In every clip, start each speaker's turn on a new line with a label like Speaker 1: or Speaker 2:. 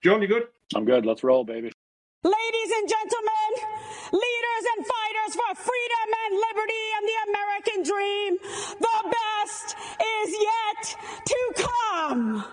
Speaker 1: John, you good?
Speaker 2: I'm good. Let's roll, baby.
Speaker 3: Ladies and gentlemen, leaders and fighters for freedom and liberty and the American dream, the best is yet to come.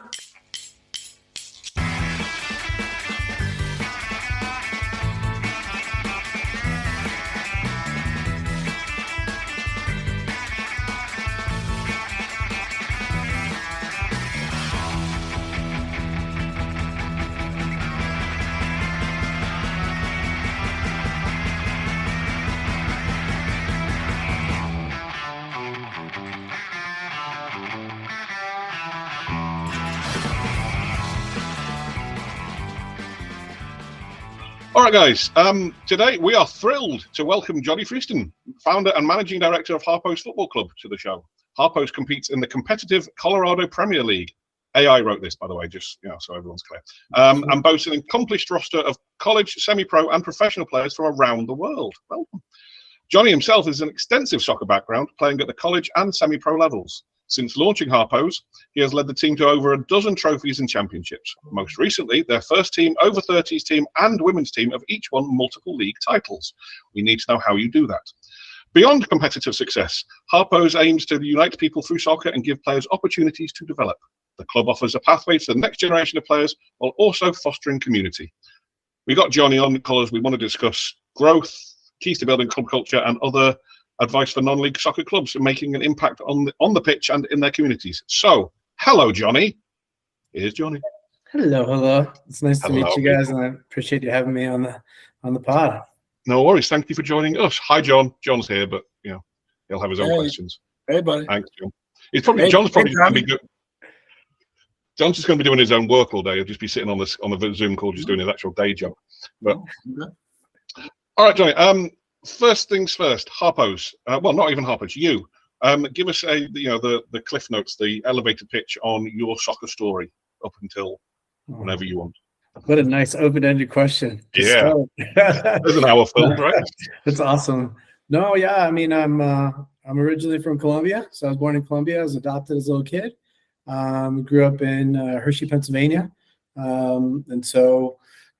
Speaker 1: All right, guys. Today we are thrilled to welcome Johnny Freeston, founder and managing director of Harpost Football Club, to the show. Harpost competes in the competitive Colorado Premier League. AI wrote this, by the way, just so everyone's clear. And boasts an accomplished roster of college, semi-pro, and professional players from around the world. Welcome. Johnny himself has an extensive soccer background, playing at the college and semi-pro levels. Since launching Harpos, he has led the team to over a dozen trophies and championships. Most recently, their first team, over 30s team, and women's team have each won multiple league titles. We need to know how you do that. Beyond competitive success, Harpos aims to unite people through soccer and give players opportunities to develop. The club offers a pathway to the next generation of players while also fostering community. We got Johnny on because we want to discuss growth, keys to building club culture, and other advice for non-league soccer clubs and making an impact on the pitch and in their communities. So, hello, Johnny. Here's Johnny.
Speaker 4: Hello. It's nice to meet you guys, and I appreciate you having me on the pod.
Speaker 1: No worries. Thank you for joining us. Hi, John. John's here, but he'll have his own questions.
Speaker 5: Hey, buddy.
Speaker 1: Thanks, John. John's probably going to be good. John's just going to be doing his own work all day. He'll just be sitting on the Zoom call, just doing his actual day job. But all right, Johnny. First things first, Harpos. Well, not even Harpos. You give us the cliff notes, the elevator pitch on your soccer story up until whenever you want.
Speaker 4: What a nice open-ended question.
Speaker 1: Yeah, there's an hour filled, right?
Speaker 4: That's awesome. No, yeah, I mean, I'm originally from Colombia, so I was born in Colombia. I was adopted as a little kid. Grew up in Hershey, Pennsylvania, and so.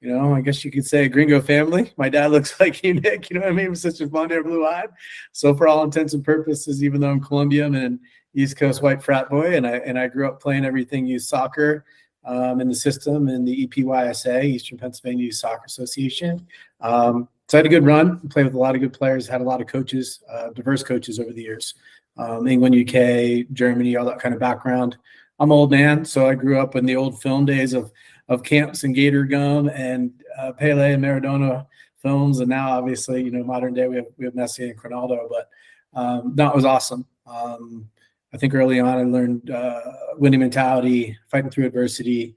Speaker 4: I guess you could say a gringo family. My dad looks like you, Nick. You know what I mean? With such a blonde hair, blue-eyed. So for all intents and purposes, even though I'm Colombian and East Coast white frat boy, and I grew up playing everything youth soccer in the system in the EPYSA, Eastern Pennsylvania Youth Soccer Association. So I had a good run. Played with a lot of good players. Had a lot of coaches, diverse coaches over the years. England, UK, Germany, all that kind of background. I'm an old man, so I grew up in the old film days of camps and Gator Gum and Pele and Maradona films, and now obviously modern day we have Messi and Ronaldo. But that was awesome. I think early on I learned winning mentality, fighting through adversity,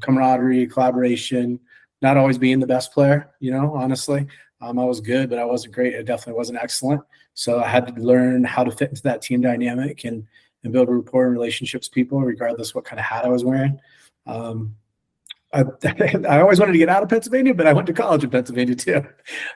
Speaker 4: camaraderie, collaboration. Not always being the best player, honestly. I was good, but I wasn't great. I definitely wasn't excellent. So I had to learn how to fit into that team dynamic and build rapport and relationships with people, regardless what kind of hat I was wearing. I always wanted to get out of Pennsylvania, but I went to college in Pennsylvania too.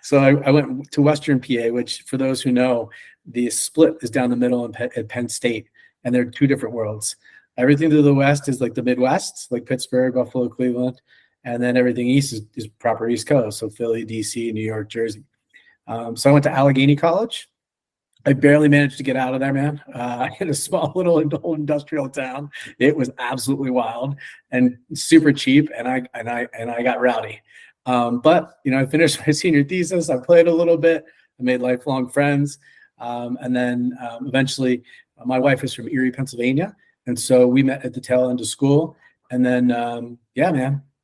Speaker 4: So I went to Western PA, which for those who know, the split is down the middle at Penn State, and they're two different worlds. Everything to the west is like the Midwest, like Pittsburgh, Buffalo, Cleveland, and then everything east is proper East Coast, so Philly, DC, New York, Jersey. So I went to Allegheny College. I barely managed to get out of there, man. In a small little industrial town, it was absolutely wild and super cheap, and I got rowdy. But I finished my senior thesis. I played a little bit. I made lifelong friends, and then eventually, my wife is from Erie, Pennsylvania, and so we met at the tail end of school. And then,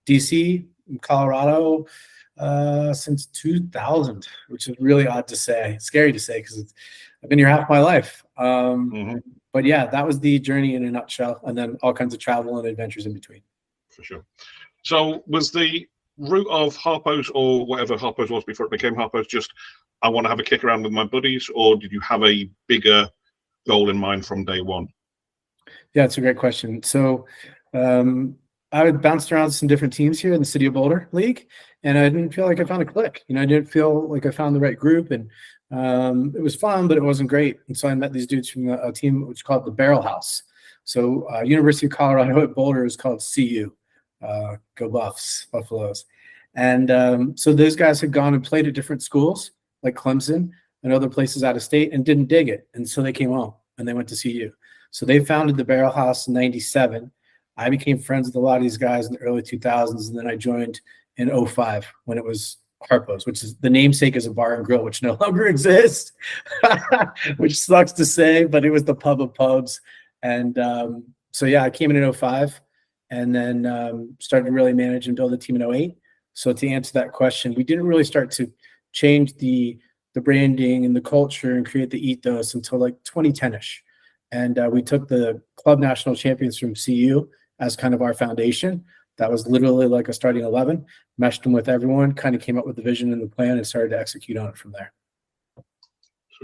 Speaker 4: DC, Colorado. Since 2000, which is really odd to say, scary to say, because I've been here half my life. But yeah, that was the journey in a nutshell, and then all kinds of travel and adventures in between.
Speaker 1: For sure. So was the route of Harpos, or whatever Harpos was before it became Harpos, just I want to have a kick around with my buddies, or did you have a bigger goal in mind from day one?
Speaker 4: Yeah, it's a great question. So I would bounce around some different teams here in the City of Boulder League, and I didn't feel like I found a click. I didn't feel like I found the right group, and it was fun, but it wasn't great. And so I met these dudes from a team which is called the Barrel House. So University of Colorado at Boulder is called CU. Go Buffs, Buffaloes. And so those guys had gone and played at different schools like Clemson and other places out of state and didn't dig it. And so they came home and they went to CU. So they founded the Barrel House in 97. I became friends with a lot of these guys in the early 2000s. And then I joined in 05 when it was Harpos, which is the namesake is a bar and grill, which no longer exists, which sucks to say, but it was the pub of pubs. And so, yeah, I came in 05 and then started to really manage and build a team in 08. So to answer that question, we didn't really start to change the branding and the culture and create the ethos until like 2010-ish. And we took the club national champions from CU as kind of our foundation. That was literally like a starting 11, meshed them with everyone, kind of came up with the vision and the plan and started to execute on it from there.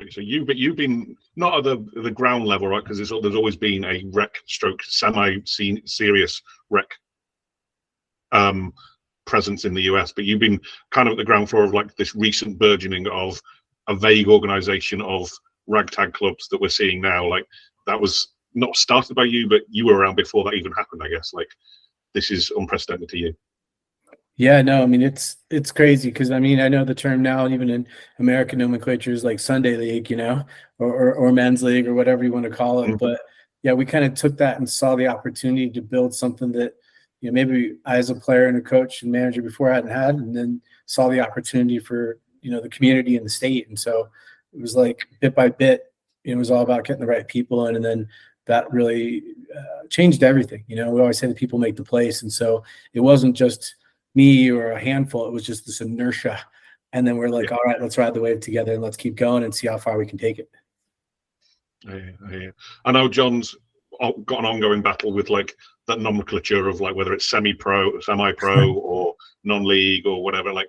Speaker 1: So you've been not at the ground level, right? Because there's always been a rec stroke semi-serious rec presence in the US, but you've been kind of at the ground floor of like this recent burgeoning of a vague organization of ragtag clubs that we're seeing now. Like that was not started by you, but you were around before that even happened, I guess. Like this is unprecedented to you.
Speaker 4: Yeah, no, I mean, it's crazy because I mean, I know the term now, even in American nomenclature is like Sunday League, you know, or men's league or whatever you want to call it. Mm-hmm. But yeah, we kind of took that and saw the opportunity to build something that, you know, maybe I as a player and a coach and manager before I hadn't had, and then saw the opportunity for, you know, the community and the state. And so it was like bit by bit, you know, it was all about getting the right people in, and then that really changed everything. You know, we always say that people make the place. And so it wasn't just me or a handful, it was just this inertia. And then we're like, all right, let's ride the wave together and let's keep going and see how far we can take it.
Speaker 1: Yeah. I know John's got an ongoing battle with like that nomenclature of like whether it's semi-pro or non-league or whatever. Like,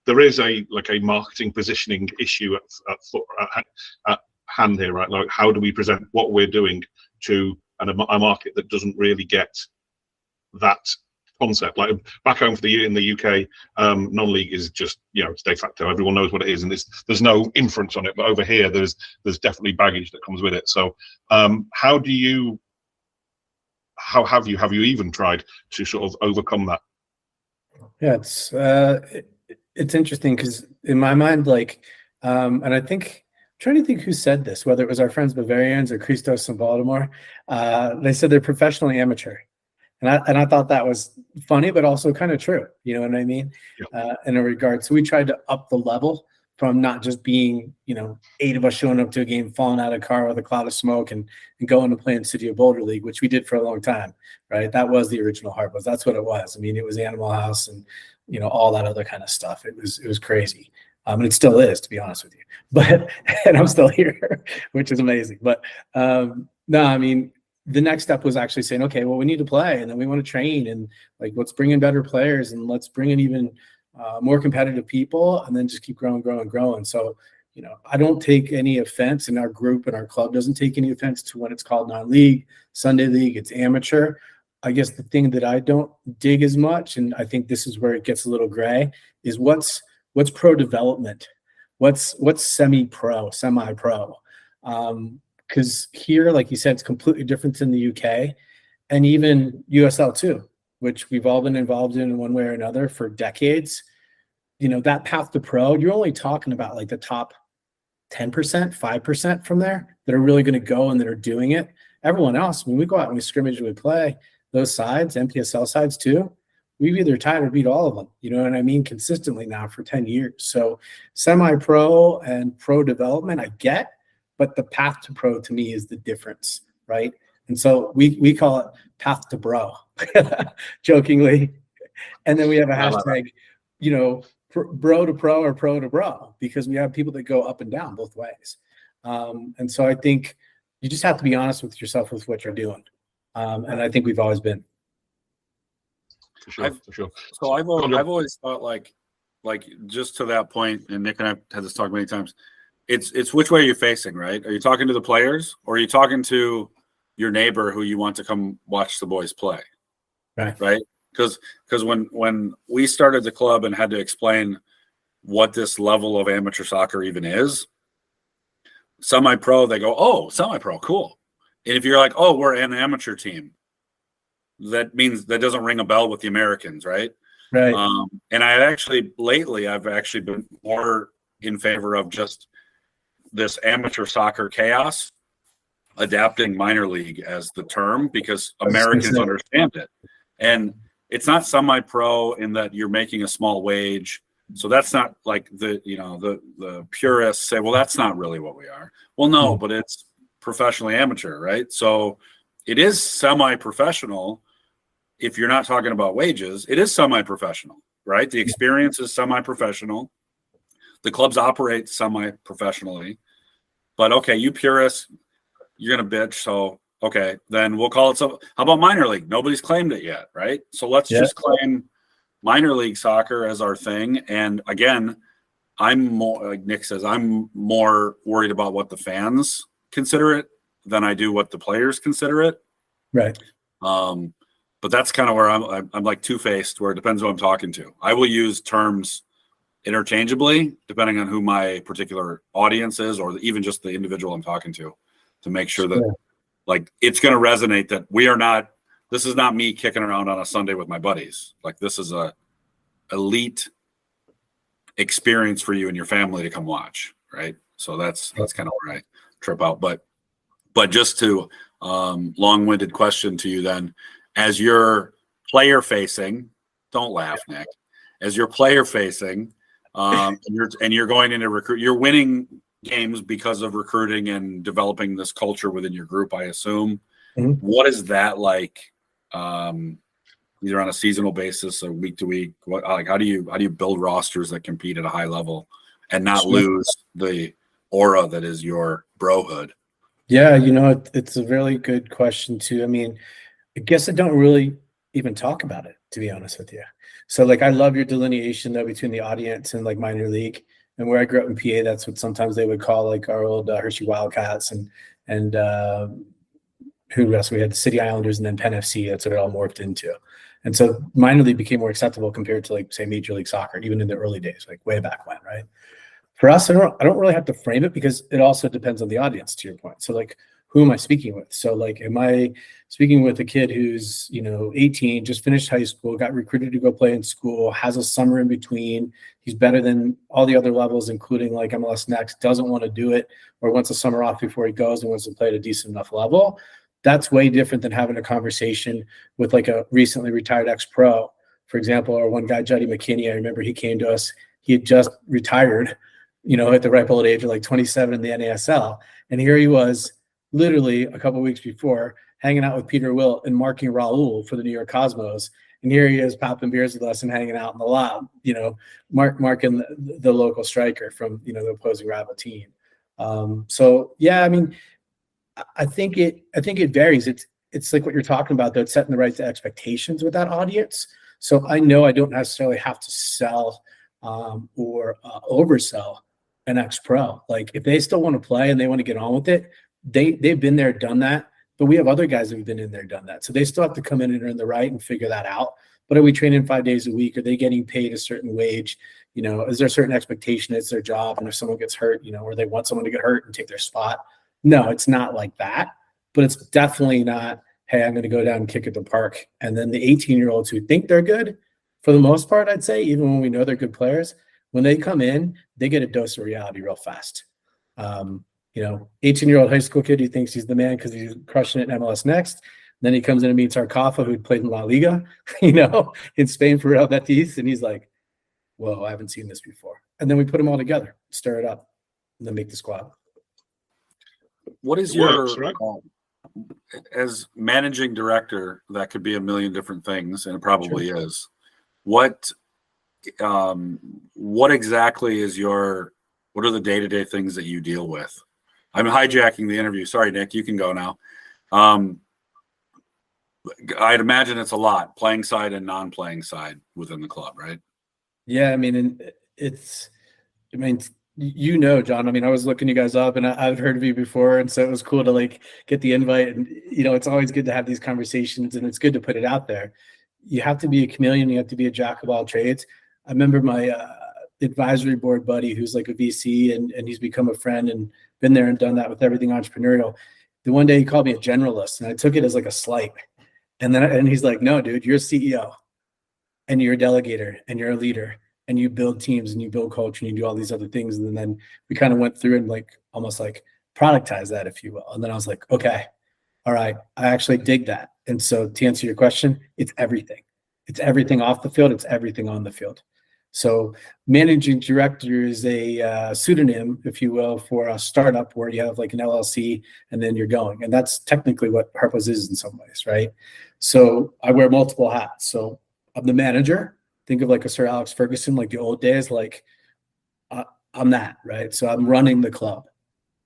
Speaker 1: there is a marketing positioning issue at hand here, right? Like, how do we present what we're doing to a market that doesn't really get that concept? Like back home in the UK, non-league is just, you know, it's de facto. Everyone knows what it is, and there's no inference on it. But over here, there's definitely baggage that comes with it. So, how have you even tried to sort of overcome that?
Speaker 4: Yeah, it's interesting because in my mind, like, and I think I'm trying to think who said this, whether it was our friends Bavarians or Christos in Baltimore. They said they're professionally amateur. And I thought that was funny, but also kind of true. You know what I mean? Yeah. In a regard. So we tried to up the level from not just being, you know, 8 of us showing up to a game, falling out of a car with a cloud of smoke and going to play in City of Boulder League, which we did for a long time, right? That was the original Harpos. That's what it was. I mean, it was Animal House and, you know, all that other kind of stuff. It was crazy. And it still is, to be honest with you. But, and I'm still here, which is amazing. But no, I mean, the next step was actually saying, okay, well, we need to play, and then we want to train, and like, let's bring in better players, and let's bring in even more competitive people, and then just keep growing. So, you know, I don't take any offense, and our group and our club doesn't take any offense to when it's called non-league, Sunday league, it's amateur. I guess the thing that I don't dig as much, and I think this is where it gets a little gray, is what's pro development, what's semi-pro. Because here, like you said, it's completely different in the UK and even USL too, which we've all been involved in one way or another for decades. You know, that path to pro, you're only talking about like the top 10%, 5% from there that are really going to go and that are doing it. Everyone else, when we go out and we scrimmage and we play, those sides, MPSL sides too, we've either tied or beat all of them, you know what I mean, consistently now for 10 years. So semi-pro and pro development, I get. But the path to pro to me is the difference, right? And so we call it path to bro, jokingly. And then we have a hashtag, you know, bro to pro or pro to bro, because we have people that go up and down both ways. And so I think you just have to be honest with yourself with what you're doing. And I think we've always been.
Speaker 1: For sure.
Speaker 2: So I've always thought like just to that point, and Nick and I have had this talk many times. It's which way you're facing, right? Are you talking to the players, or are you talking to your neighbor who you want to come watch the boys play? Right? Because when we started the club and had to explain what this level of amateur soccer even is, semi-pro, they go, oh, semi-pro, cool. And if you're like, oh, we're an amateur team, that means that doesn't ring a bell with the Americans, right?
Speaker 4: Right.
Speaker 2: And lately I've actually been more in favor of just this amateur soccer chaos, adapting minor league as the term, because Americans understand it. And it's not semi-pro in that you're making a small wage. So that's not like the purists say, well, that's not really what we are. Well, no, but it's professionally amateur, right? So it is semi-professional. If you're not talking about wages, it is semi-professional, right? The experience is semi-professional. The clubs operate semi-professionally. But okay, you purists, you're going to bitch. So, okay, then we'll call it so. How about minor league? Nobody's claimed it yet, right? So let's just claim minor league soccer as our thing. And again, I'm more, like Nick says, I'm more worried about what the fans consider it than I do what the players consider it.
Speaker 4: Right.
Speaker 2: But that's kind of where I'm like two-faced, where it depends who I'm talking to. I will use terms interchangeably depending on who my particular audience is, or even just the individual I'm talking to make sure that like it's going to resonate that this is not me kicking around on a Sunday with my buddies. Like, this is a elite experience for you and your family to come watch, right? So that's kind of where I trip out. But just to long-winded question to you then, as you're player facing, don't laugh, Nick. As you're player facing, and you're going into recruit, you're winning games because of recruiting and developing this culture within your group, I assume.
Speaker 4: Mm-hmm.
Speaker 2: What is that like? Either on a seasonal basis or week to week? How do you build rosters that compete at a high level and not lose the aura that is your brohood?
Speaker 4: Yeah, it's a really good question too. I mean, I guess I don't really even talk about it, to be honest with you. So like, I love your delineation though between the audience and like minor league. And where I grew up in PA, that's what sometimes they would call like our old Hershey Wildcats and who else? We had the City Islanders and then Penn FC. That's what it all morphed into. And so minor league became more acceptable compared to like, say, Major League Soccer, even in the early days, like way back when, right? For us, I don't really have to frame it because it also depends on the audience, to your point. So like, who am I speaking with? So like, am I speaking with a kid who's, 18, just finished high school, got recruited to go play in school, has a summer in between, he's better than all the other levels, including like MLS Next, doesn't want to do it, or wants a summer off before he goes and wants to play at a decent enough level? That's way different than having a conversation with like a recently retired ex-pro, for example, or one guy, Juddy McKinney. I remember he came to us, he had just retired, at the ripe old age of like 27 in the NASL. And here he was literally a couple of weeks before hanging out with Peter Wilt and marking Raul for the New York Cosmos. And here he is popping beers with us and hanging out in the lob, marking the local striker from, the opposing rival team. So, yeah, I mean, I think it varies. It's like what you're talking about, though. It's setting the right expectations with that audience. So I know I don't necessarily have to sell or oversell an ex-pro. Like, if they still want to play and they want to get on with it, they've been there, done that. But we have other guys who've been in there, done that. So they still have to come in and earn the right and figure that out. But are we training 5 days a week? Are they getting paid a certain wage? Is there a certain expectation? It's their job. And if someone gets hurt, or they want someone to get hurt and take their spot. No, it's not like that. But it's definitely not, hey, I'm going to go down and kick at the park. And then the 18-year-olds who think they're good, for the most part, I'd say, even when we know they're good players, when they come in, they get a dose of reality real fast. 18-year-old high school kid who thinks he's the man because he's crushing it in MLS Next. Then he comes in and meets Arcafa, who played in La Liga, in Spain for Real Betis. And he's like, whoa, I haven't seen this before. And then we put them all together, stir it up, and then make the squad.
Speaker 2: What is your, as managing director, that could be a million different things, and it probably is. What exactly is what are the day-to-day things that you deal with? I'm hijacking the interview. Sorry, Nick, you can go now. I'd imagine it's a lot, playing side and non-playing side within the club, right? Yeah,
Speaker 4: I mean, John, I was looking you guys up and I've heard of you before. And so it was cool to like get the invite. And, it's always good to have these conversations and it's good to put it out there. You have to be a chameleon. You have to be a jack of all trades. I remember my advisory board buddy who's like a VC and he's become a friend and been there and done that with everything entrepreneurial. The one day he called me a generalist and I took it as like a slight. And he's like, no, dude, you're a CEO and you're a delegator and you're a leader and you build teams and you build culture and you do all these other things. And then we kind of went through and like almost like productize that, if you will. And then I was like, okay, all right, I actually dig that. And so to answer your question, it's everything. It's everything off the field. It's everything on the field. So managing director is a pseudonym, if you will, for a startup where you have like an LLC and then you're going. And that's technically what Harpos is in some ways, right? So I wear multiple hats. So I'm the manager. Think of like a Sir Alex Ferguson, like the old days, like I'm that, right? So I'm running the club,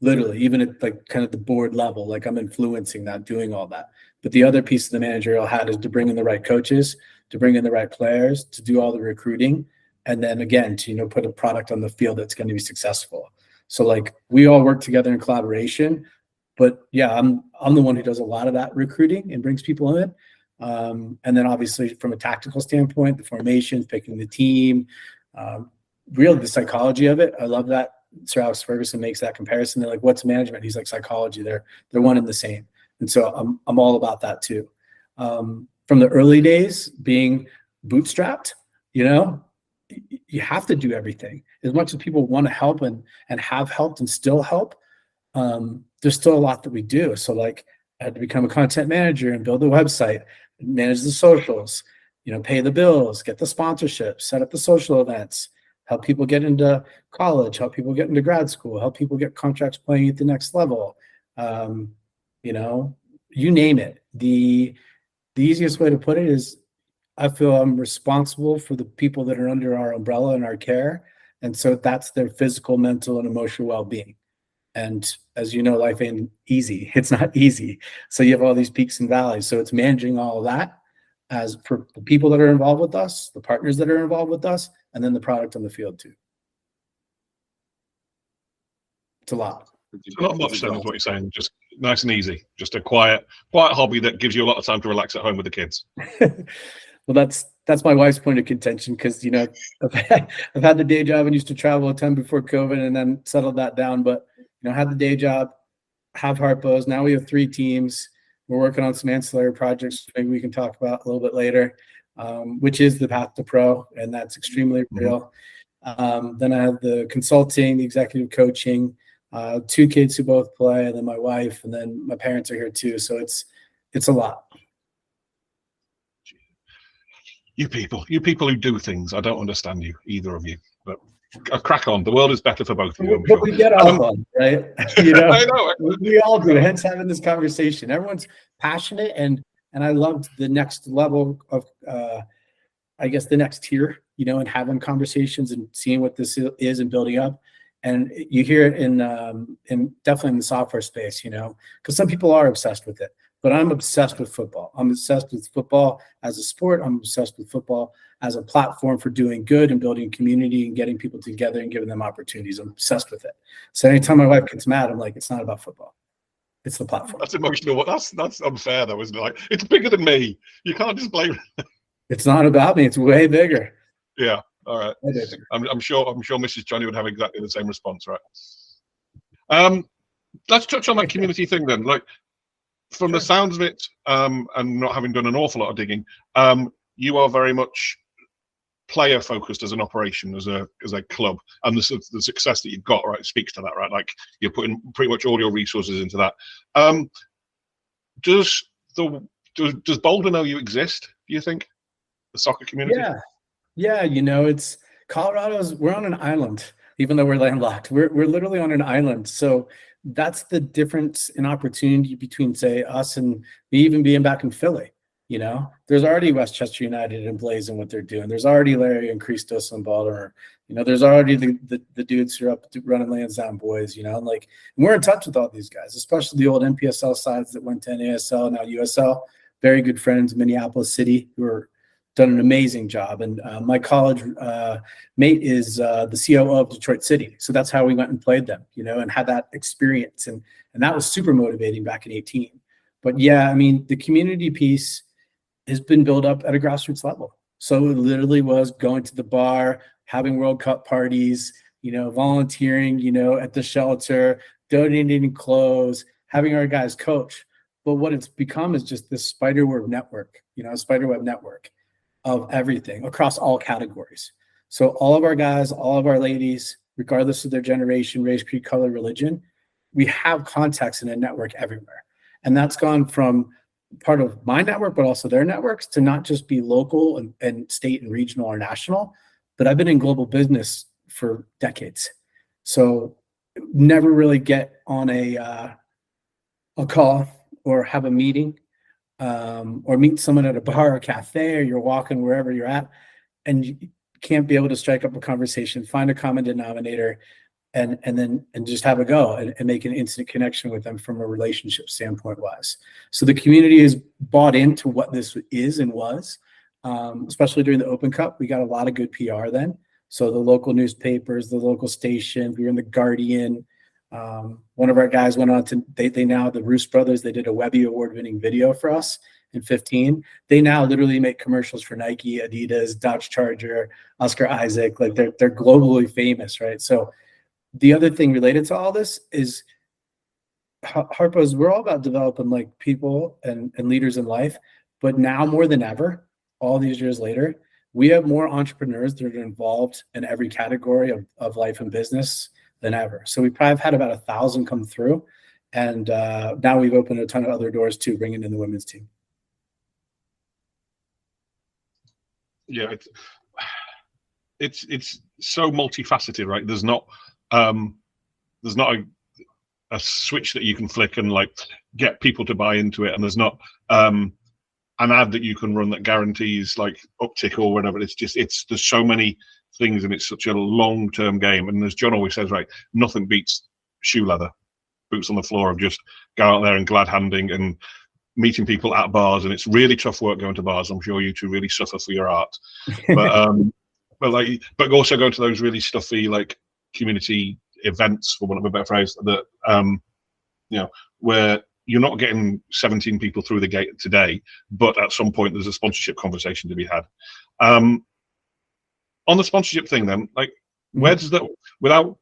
Speaker 4: literally, even at like kind of the board level, like I'm influencing that, doing all that. But the other piece of the managerial hat is to bring in the right coaches, to bring in the right players, to do all the recruiting. And then again, to, you know, put a product on the field that's going to be successful. So like we all work together in collaboration, but yeah, I'm the one who does a lot of that recruiting and brings people in. And then obviously from a tactical standpoint, the formations, picking the team, really the psychology of it. I love that Sir Alex Ferguson makes that comparison. They're like, what's management? He's like, psychology. They're one and the same. And so I'm all about that too. From the early days being bootstrapped, you know, you have to do everything. As much as people want to help and have helped and still help, there's still a lot that we do. So like I had to become a content manager and build a website, manage the socials, you know, pay the bills, get the sponsorships, set up the social events, help people get into college, help people get into grad school, help people get contracts playing at the next level. You know, you name it. The easiest way to put it is I feel I'm responsible for the people that are under our umbrella and our care. And so that's their physical, mental, and emotional well-being. And as you know, life ain't easy. It's not easy. So you have all these peaks and valleys. So it's managing all of that as for the people that are involved with us, the partners that are involved with us, and then the product on the field too. It's a lot.
Speaker 1: Not much then is what you're saying. Just nice and easy. Just a quiet hobby that gives you a lot of time to relax at home with the kids.
Speaker 4: Well, that's my wife's point of contention because, you know, I've had the day job and used to travel a ton before COVID and then settled that down. But, you know, had the day job, have Harpos. Now we have 3 teams. We're working on some ancillary projects maybe we can talk about a little bit later, which is the path to pro. And that's extremely real. Then I have the consulting, the executive coaching, 2 kids who both play, and then my wife, and then my parents are here too. So it's a lot.
Speaker 1: You people who do things, I don't understand you, either of you. But crack on. The world is better for both of you. I'm sure.
Speaker 4: We get off on, right? You know,
Speaker 1: I know.
Speaker 4: We all do. Hence having this conversation. Everyone's passionate, and I loved the next level of, I guess, the next tier. You know, and having conversations and seeing what this is and building up. And you hear it in definitely in the software space. You know, because some people are obsessed with it. But I'm obsessed with football. I'm obsessed with football as a sport. I'm obsessed with football as a platform for doing good and building community and getting people together and giving them opportunities. I'm obsessed with it. So anytime my wife gets mad, I'm like, it's not about football. It's the platform.
Speaker 1: That's emotional. That's unfair though, isn't it? Like, it's bigger than me. You can't just blame it.
Speaker 4: It's not about me. It's way bigger.
Speaker 1: Yeah. All right. I'm sure Mrs. Johnny would have exactly the same response, right? Let's touch on that community thing then. Like, from the sounds of it, and not having done an awful lot of digging, you are very much player focused as an operation, as a club, and the success that you've got, right, speaks to that, right? Like you're putting pretty much all your resources into that. Does Boulder know you exist? Do you think the soccer community?
Speaker 4: Yeah. You know, it's we're on an island, even though we're landlocked. We're literally on an island, so. That's the difference in opportunity between, say, us and me even being back in Philly. You know, there's already Westchester United and Blaze and what they're doing. There's already Larry and Christos and Baltimore. You know, there's already the dudes who are up running Lansdowne boys, you know, and like, and we're in touch with all these guys, especially the old NPSL sides that went to NASL, now USL. Very good friends in Minneapolis City who are done an amazing job. And my college mate is the COO of Detroit City. So that's how we went and played them, you know, and had that experience. And that was super motivating back in 2018. But yeah, I mean, the community piece has been built up at a grassroots level. So it literally was going to the bar, having World Cup parties, you know, volunteering, you know, at the shelter, donating clothes, having our guys coach. But what it's become is just this spiderweb network, spiderweb network of everything across all categories. So all of our guys, all of our ladies, regardless of their generation, race, creed, color, religion, we have contacts in a network everywhere. And that's gone from part of my network, but also their networks, to not just be local and state and regional or national, but I've been in global business for decades. So never really get on a call or have a meeting or meet someone at a bar or cafe, or you're walking wherever you're at, and you can't be able to strike up a conversation, find a common denominator, and just have a go and make an instant connection with them from a relationship standpoint wise. So the community is bought into what this is and was, especially during the Open Cup. We got a lot of good PR then. So the local newspapers, the local stations, we were in the Guardian. One of our guys went on to, they now, the Roos brothers, they did a Webby award-winning video for us in 2015. They now literally make commercials for Nike, Adidas, Dodge Charger, Oscar Isaac. Like they're globally famous, right? So the other thing related to all this is Harpos, we're all about developing like people and leaders in life, but now more than ever, all these years later, we have more entrepreneurs that are involved in every category of life and business than ever. So we probably have had about 1,000 come through, and now we've opened a ton of other doors too, bringing in the women's team.
Speaker 1: Yeah, it's so multifaceted, right? There's not a switch that you can flick and like get people to buy into it, and there's not an ad that you can run that guarantees like uptick or whatever. There's so many things, and it's such a long-term game. And as John always says, right, nothing beats shoe leather, boots on the floor, of just go out there and glad handing and meeting people at bars. And it's really tough work going to bars. I'm sure you two really suffer for your art, but also go to those really stuffy like community events, for want of a better phrase, that where you're not getting 17 people through the gate today, but at some point there's a sponsorship conversation to be had. On the sponsorship thing, then, like, where does that, without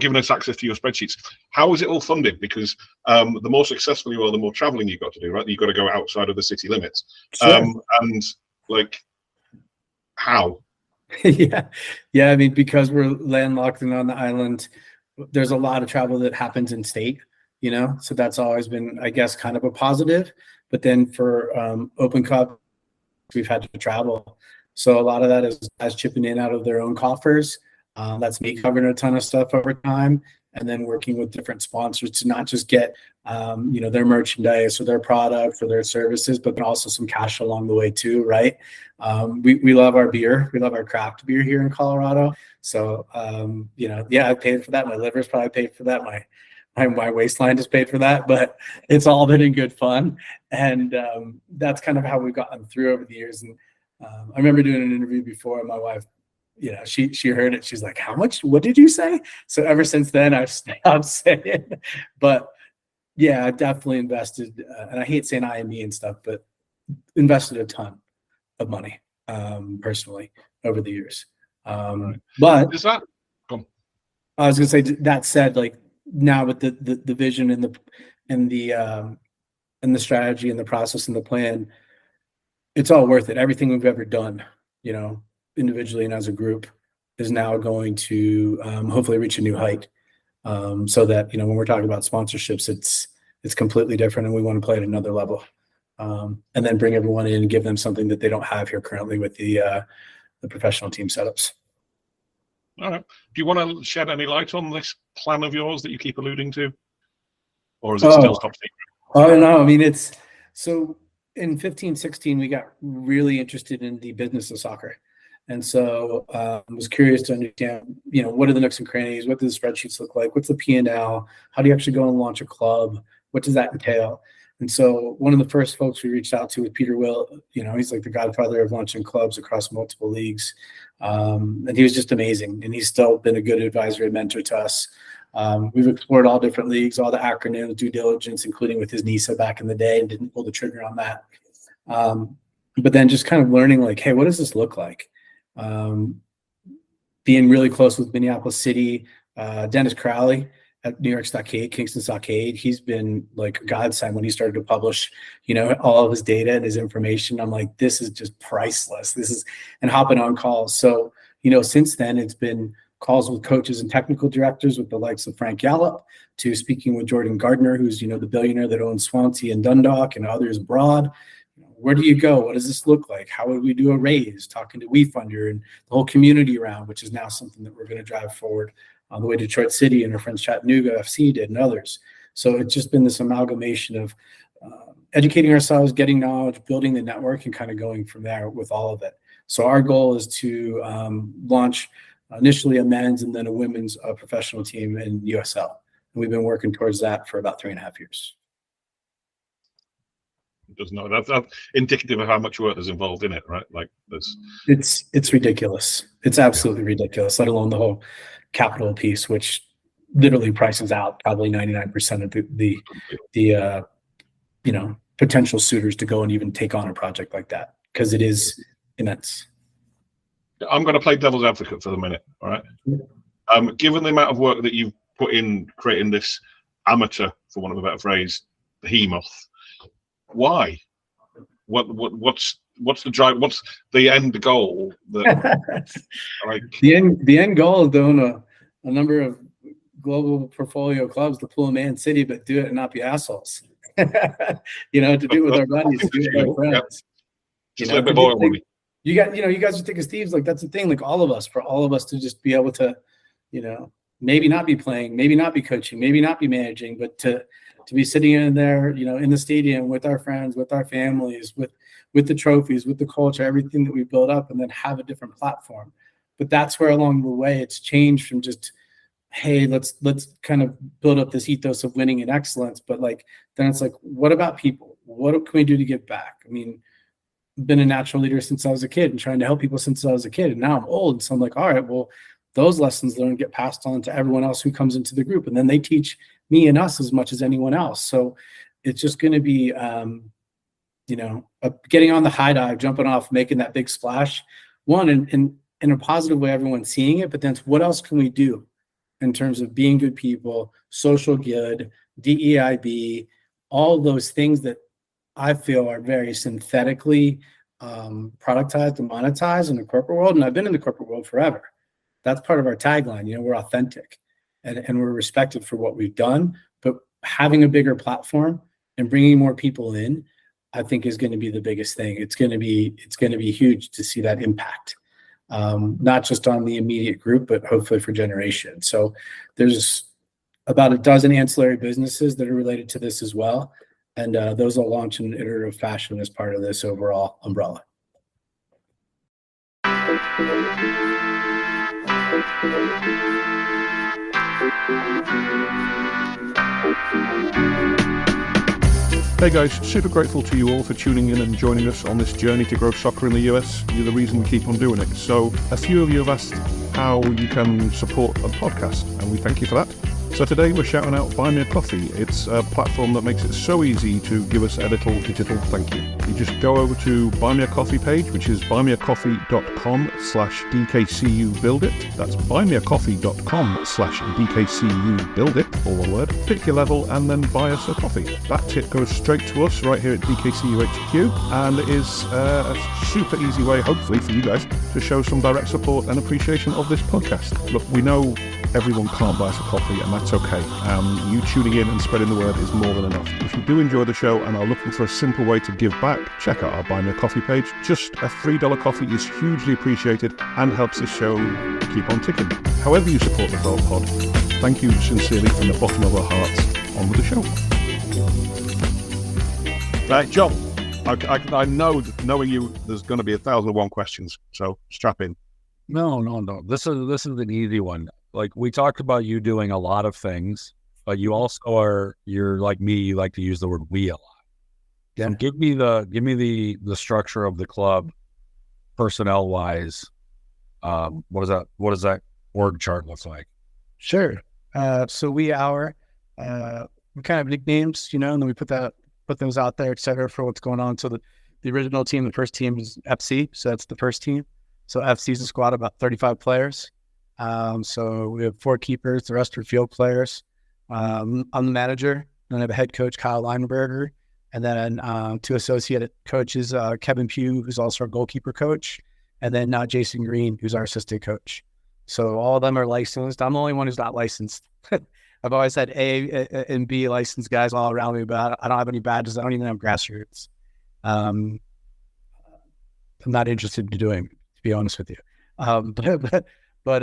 Speaker 1: giving us access to your spreadsheets, how is it all funded? Because the more successful you are, the more traveling you've got to do, right? You've got to go outside of the city limits.
Speaker 4: Sure.
Speaker 1: And like, how?
Speaker 4: Yeah. I mean, because we're landlocked and on the island, there's a lot of travel that happens in state, so that's always been, I guess, kind of a positive. But then for Open Cup, we've had to travel. So a lot of that is guys chipping in out of their own coffers. That's me covering a ton of stuff over time, and then working with different sponsors to not just get their merchandise or their products or their services, but also some cash along the way too, right? We love our beer. We love our craft beer here in Colorado. So I paid for that. My liver's probably paid for that. My waistline just paid for that, but it's all been in good fun. And that's kind of how we've gotten through over the years. And I remember doing an interview before, and my wife, she heard it. She's like, "How much? What did you say?" So ever since then, I've stopped saying. But yeah, I definitely invested, and I hate saying I and me and stuff, but invested a ton of money personally over the years. But
Speaker 1: Is that? Go on.
Speaker 4: I was gonna say, that said, like now with the vision and the strategy and the process and the plan, it's all worth it. Everything we've ever done, individually and as a group, is now going to hopefully reach a new height. So that, when we're talking about sponsorships, it's completely different, and we want to play at another level. And then bring everyone in and give them something that they don't have here currently with the professional team setups.
Speaker 1: All right. Do you want to shed any light on this plan of yours that you keep alluding to? Or is it still top secret?
Speaker 4: Oh, no. I mean, it's so in 15, 16, we got really interested in the business of soccer. And so I was curious to understand, what are the nooks and crannies? What do the spreadsheets look like? What's the P&L? How do you actually go and launch a club? What does that entail? And so one of the first folks we reached out to was Peter Will. He's like the godfather of launching clubs across multiple leagues. And he was just amazing. And he's still been a good advisor and mentor to us. We've explored all different leagues, all the acronyms, due diligence, including with his NISA back in the day, and didn't pull the trigger on that. But then just kind of learning like, hey, what does this look like? Being really close with Minneapolis City, Dennis Crowley at New York Stockade, Kingston Stockade. He's been like a godsend when he started to publish, all of his data and his information. I'm like, this is just priceless. And hopping on calls. So, since then it's been calls with coaches and technical directors with the likes of Frank Gallup, to speaking with Jordan Gardner, who's, the billionaire that owns Swansea and Dundalk and others abroad. Where do you go? What does this look like? How would we do a raise? Talking to WeFunder and the whole community round, which is now something that we're going to drive forward on the way to Detroit City and our friends Chattanooga FC did and others. So it's just been this amalgamation of educating ourselves, getting knowledge, building the network, and kind of going from there with all of it. So our goal is to launch initially a men's and then a women's professional team in USL. And we've been working towards that for about 3.5 years.
Speaker 1: Doesn't know that's indicative of how much work is involved in it, right? Like this,
Speaker 4: it's ridiculous. It's absolutely ridiculous. Let alone the whole capital piece, which literally prices out probably 99% of the potential suitors to go and even take on a project like that, because it is immense.
Speaker 1: I'm going to play devil's advocate for the minute. All right. Given the amount of work that you've put in creating this amateur, for want of a better phrase, behemoth, why? What's the drive? What's the end goal? That, like
Speaker 4: the end goal is to own a number of global portfolio clubs to pull a Man City, but do it and not be assholes. To do it with our buddies, do it with our friends.
Speaker 1: Just a little bit more money.
Speaker 4: You guys are thinking Steve's like, that's the thing, like for all of us to just be able to, maybe not be playing, maybe not be coaching, maybe not be managing, but to be sitting in there, in the stadium with our friends, with our families, with the trophies, with the culture, everything that we build up, and then have a different platform. But that's where along the way it's changed from just, hey, let's kind of build up this ethos of winning and excellence. But then it's like, what about people? What can we do to give back? I mean, I've been a natural leader since I was a kid and trying to help people since I was a kid. And now I'm old. So I'm like, all right, well, those lessons learned get passed on to everyone else who comes into the group. And then they teach me and us as much as anyone else. So it's just going to be, getting on the high dive, jumping off, making that big splash. One, in a positive way, everyone's seeing it, but then what else can we do in terms of being good people, social good, DEIB, all those things that I feel are very synthetically productized and monetized in the corporate world. And I've been in the corporate world forever. That's part of our tagline. We're authentic and we're respected for what we've done, but having a bigger platform and bringing more people in, I think is going to be the biggest thing. It's going to be huge to see that impact, not just on the immediate group, but hopefully for generations. So there's about a dozen ancillary businesses that are related to this as well. And those will launch in an iterative fashion as part of this overall umbrella.
Speaker 5: Hey guys, super grateful to you all for tuning in and joining us on this journey to grow soccer in the US. You're the reason we keep on doing it. So a few of you have asked how you can support a podcast, and we thank you for that. So today we're shouting out Buy Me a Coffee. It's a platform that makes it so easy to give us a little digital thank you. You just go over to Buy Me a Coffee page, which is buymeacoffee.com/DKCUbuildit. That's buymeacoffee.com/DKCUbuildit, all one word. Pick your level and then buy us a coffee. That tip goes straight to us right here at DKCU HQ, and it is a super easy way, hopefully for you guys, to show some direct support and appreciation of this podcast. Look, we know everyone can't buy us a coffee, and that's okay. You tuning in and spreading the word is more than enough. If you do enjoy the show and are looking for a simple way to give back, check out our Buy Me a Coffee page. Just a $3 coffee is hugely appreciated and helps the show keep on ticking. However you support the World Pod, thank you sincerely from the bottom of our hearts. On with the show. Right, John, I know, knowing you, there's going to be 1,001 questions, so strap in.
Speaker 6: No. This is an easy one. Like, we talked about you doing a lot of things, but you also you're like me, you like to use the word we a lot. Yeah. So give me the structure of the club, personnel wise. What does that org chart look like?
Speaker 7: Sure. So we kind of nicknames, and then we put those out there, et cetera, for what's going on. So the original team, the first team is FC. So that's the first team. So FC is a squad of about 35 players. So we have 4 keepers, the rest are field players. I'm the manager, and I have a head coach, Kyle Leinberger, and then 2 associate coaches, Kevin Pugh, who's also our goalkeeper coach, and then Jason Green, who's our assistant coach. So all of them are licensed. I'm the only one who's not licensed. I've always had A and B licensed guys all around me, but I don't have any badges. I don't even have grassroots. I'm not interested in doing, to be honest with you. But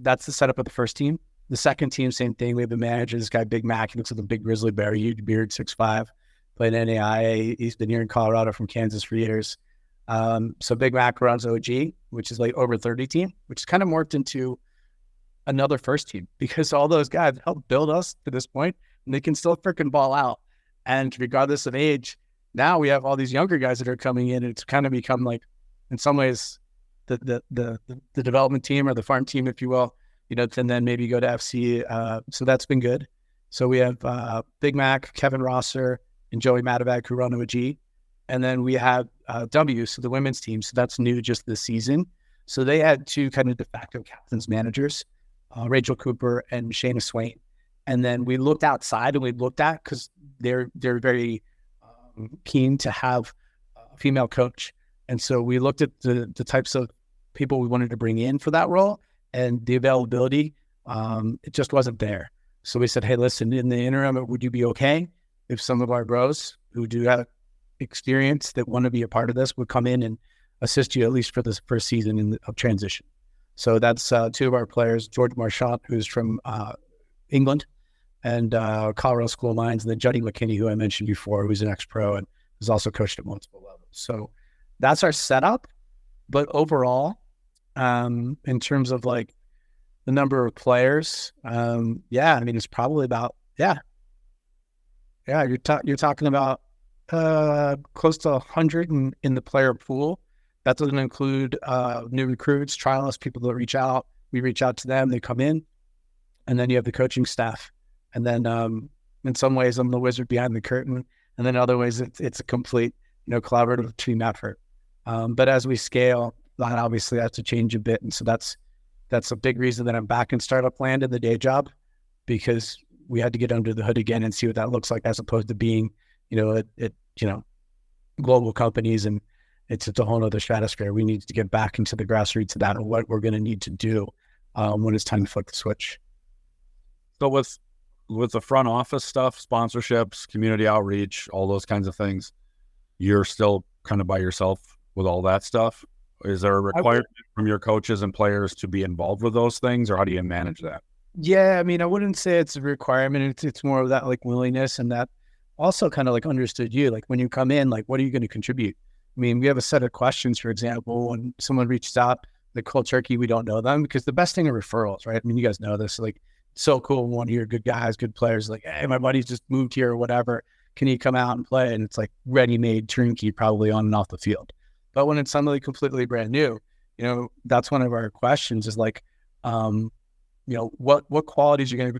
Speaker 7: that's the setup of the first team. The second team, same thing. We have a manager, this guy, Big Mac. He looks like a big grizzly bear, huge beard, 6'5", played NAIA. He's been here in Colorado from Kansas for years. So Big Mac runs OG, which is like over 30 team, which is kind of morphed into another first team because all those guys helped build us to this point, and they can still freaking ball out. And regardless of age, now we have all these younger guys that are coming in, and it's kind of become like, in some ways, the development team or the farm team, if you will, and then maybe go to FC. So that's been good. So we have Big Mac, Kevin Rosser, and Joey Matovak who run OG. And then we have W, so the women's team. So that's new just this season. So they had 2 kind of de facto captains managers, Rachel Cooper and Shayna Swain. And then we looked outside and we looked at, because they're very keen to have a female coach. And so we looked at the types of people we wanted to bring in for that role, and the availability, it just wasn't there. So we said, hey, listen, in the interim, would you be okay if some of our bros who do have experience that want to be a part of this would come in and assist you at least for this first season of transition? So that's 2 of our players, George Marchant, who's from England, and Colorado School of Mines, and then Juddy McKinney, who I mentioned before, who's an ex-pro and has also coached at multiple levels. So that's our setup. But overall, in terms of like the number of players, it's probably about, you're talking about close to 100 in the player pool. That doesn't include new recruits, trialists, people that reach out. We reach out to them, they come in, and then you have the coaching staff. And then in some ways, I'm the wizard behind the curtain, and then other ways, it's a complete, collaborative team effort. But as we scale, that obviously has to change a bit, and so that's a big reason that I'm back in startup land in the day job, because we had to get under the hood again and see what that looks like, as opposed to being, at global companies, and it's a whole other stratosphere. We need to get back into the grassroots of that, and what we're going to need to do when it's time to flip the switch.
Speaker 6: So with the front office stuff, sponsorships, community outreach, all those kinds of things, you're still kind of by yourself with all that stuff. Is there a requirement from your coaches and players to be involved with those things, or how do you manage that?
Speaker 7: Yeah, I wouldn't say it's a requirement. It's more of that like willingness, and that also kind of like understood you. Like when you come in, like what are you going to contribute? We have a set of questions, for example, when someone reaches out, the cold turkey, we don't know them, because the best thing are referrals, right? You guys know this. Like, it's so cool when one of your good guys, good players, like, hey, my buddy's just moved here or whatever. Can you come out and play? And it's like ready-made turnkey, probably on and off the field. But when it's somebody completely brand new, that's one of our questions is like, what qualities you're going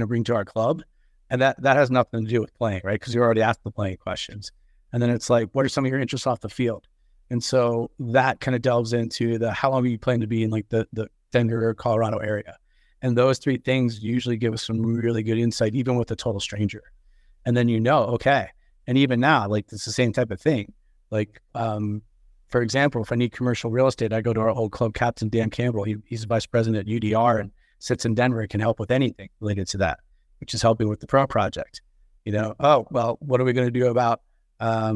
Speaker 7: to bring to our club. And that has nothing to do with playing, right? Because you already asked the playing questions. And then it's like, what are some of your interests off the field? And so that kind of delves into how long are you planning to be in like the Denver or Colorado area? And those 3 things usually give us some really good insight, even with a total stranger. And then okay. And even now, like it's the same type of thing. Like, for example, if I need commercial real estate, I go to our old club captain, Dan Campbell. He's vice president at UDR and sits in Denver and can help with anything related to that, which is helping with the pro project. Oh, well, what are we going to do about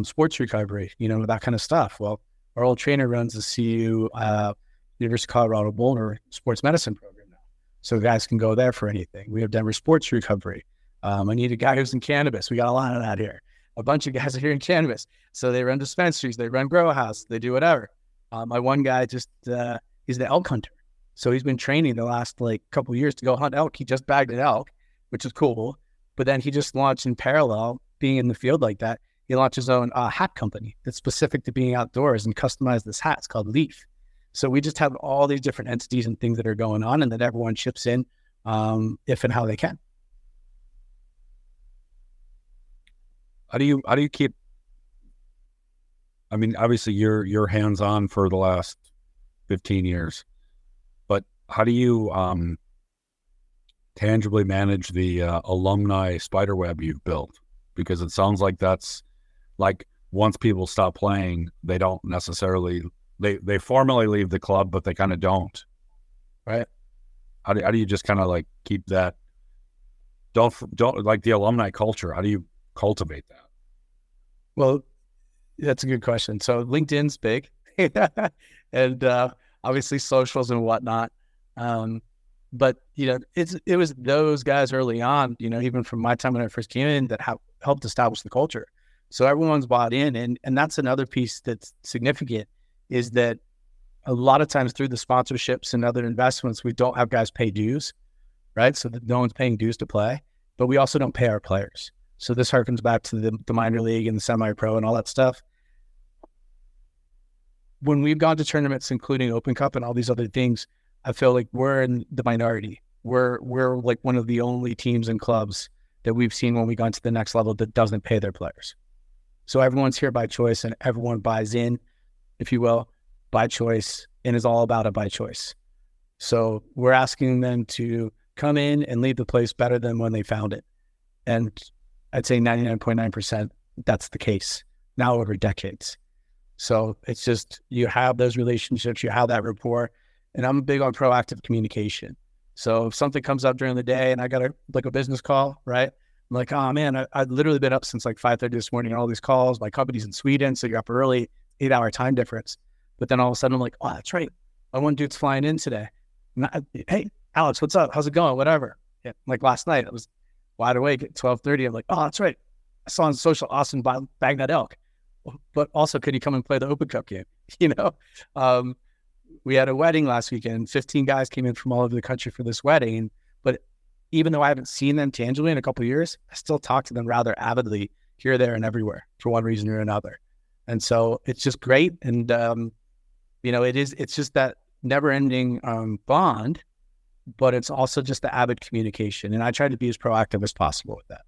Speaker 7: sports recovery, that kind of stuff? Well, our old trainer runs the CU University of Colorado Boulder sports medicine program now. So guys can go there for anything. We have Denver sports recovery. I need a guy who's in cannabis. We got a lot of that here. A bunch of guys are here in cannabis. So they run dispensaries, they run grow house, they do whatever. My one guy he's the elk hunter. So he's been training the last couple of years to go hunt elk. He just bagged an elk, which is cool. But then he just launched in parallel, being in the field like that. He launched his own hat company that's specific to being outdoors and customized this hat. It's called Leaf. So we just have all these different entities and things that are going on, and then everyone chips in if and how they can.
Speaker 6: How do you keep? Obviously you're hands-on for the last 15 years, but how do you tangibly manage the alumni spider web you've built? Because it sounds like that's like once people stop playing, they don't necessarily they formally leave the club, but they kind of don't, right? How do you just kind of like keep that? Don't like the alumni culture. How do you cultivate that?
Speaker 7: Well, that's a good question. So LinkedIn's big, and obviously socials and whatnot. But it was those guys early on, even from my time when I first came in, that helped establish the culture. So everyone's bought in, and that's another piece that's significant, is that a lot of times through the sponsorships and other investments, we don't have guys pay dues, right? So that no one's paying dues to play, but we also don't pay our players. So this harkens back to the minor league and the semi-pro and all that stuff. When we've gone to tournaments, including Open Cup and all these other things, I feel like we're in the minority. We're like one of the only teams and clubs that we've seen when we got to the next level that doesn't pay their players. So everyone's here by choice, and everyone buys in, if you will, by choice, and is all about it by choice. So we're asking them to come in and leave the place better than when they found it. And I'd say 99.9% that's the case now over decades. So it's just, you have those relationships, you have that rapport, and I'm big on proactive communication. So if something comes up during the day and I got a business call, right? I'm like, oh man, I've literally been up since like 5:30 this morning on all these calls. My company's in Sweden, so you're up early, 8-hour time difference. But then all of a sudden I'm like, oh, that's right. My one dude's flying in today. Hey, Alex, what's up? How's it going? Whatever. Yeah, like last night, I was wide awake at 12:30. I'm like, oh, that's right. I saw on social Austin bag that elk. But also, could you come and play the Open Cup game? We had a wedding last weekend. 15 guys came in from all over the country for this wedding. But even though I haven't seen them tangibly in a couple of years, I still talk to them rather avidly here, there, and everywhere for one reason or another. And so it's just great. And, it's just that never-ending bond, but it's also just the avid communication. And I try to be as proactive as possible with that.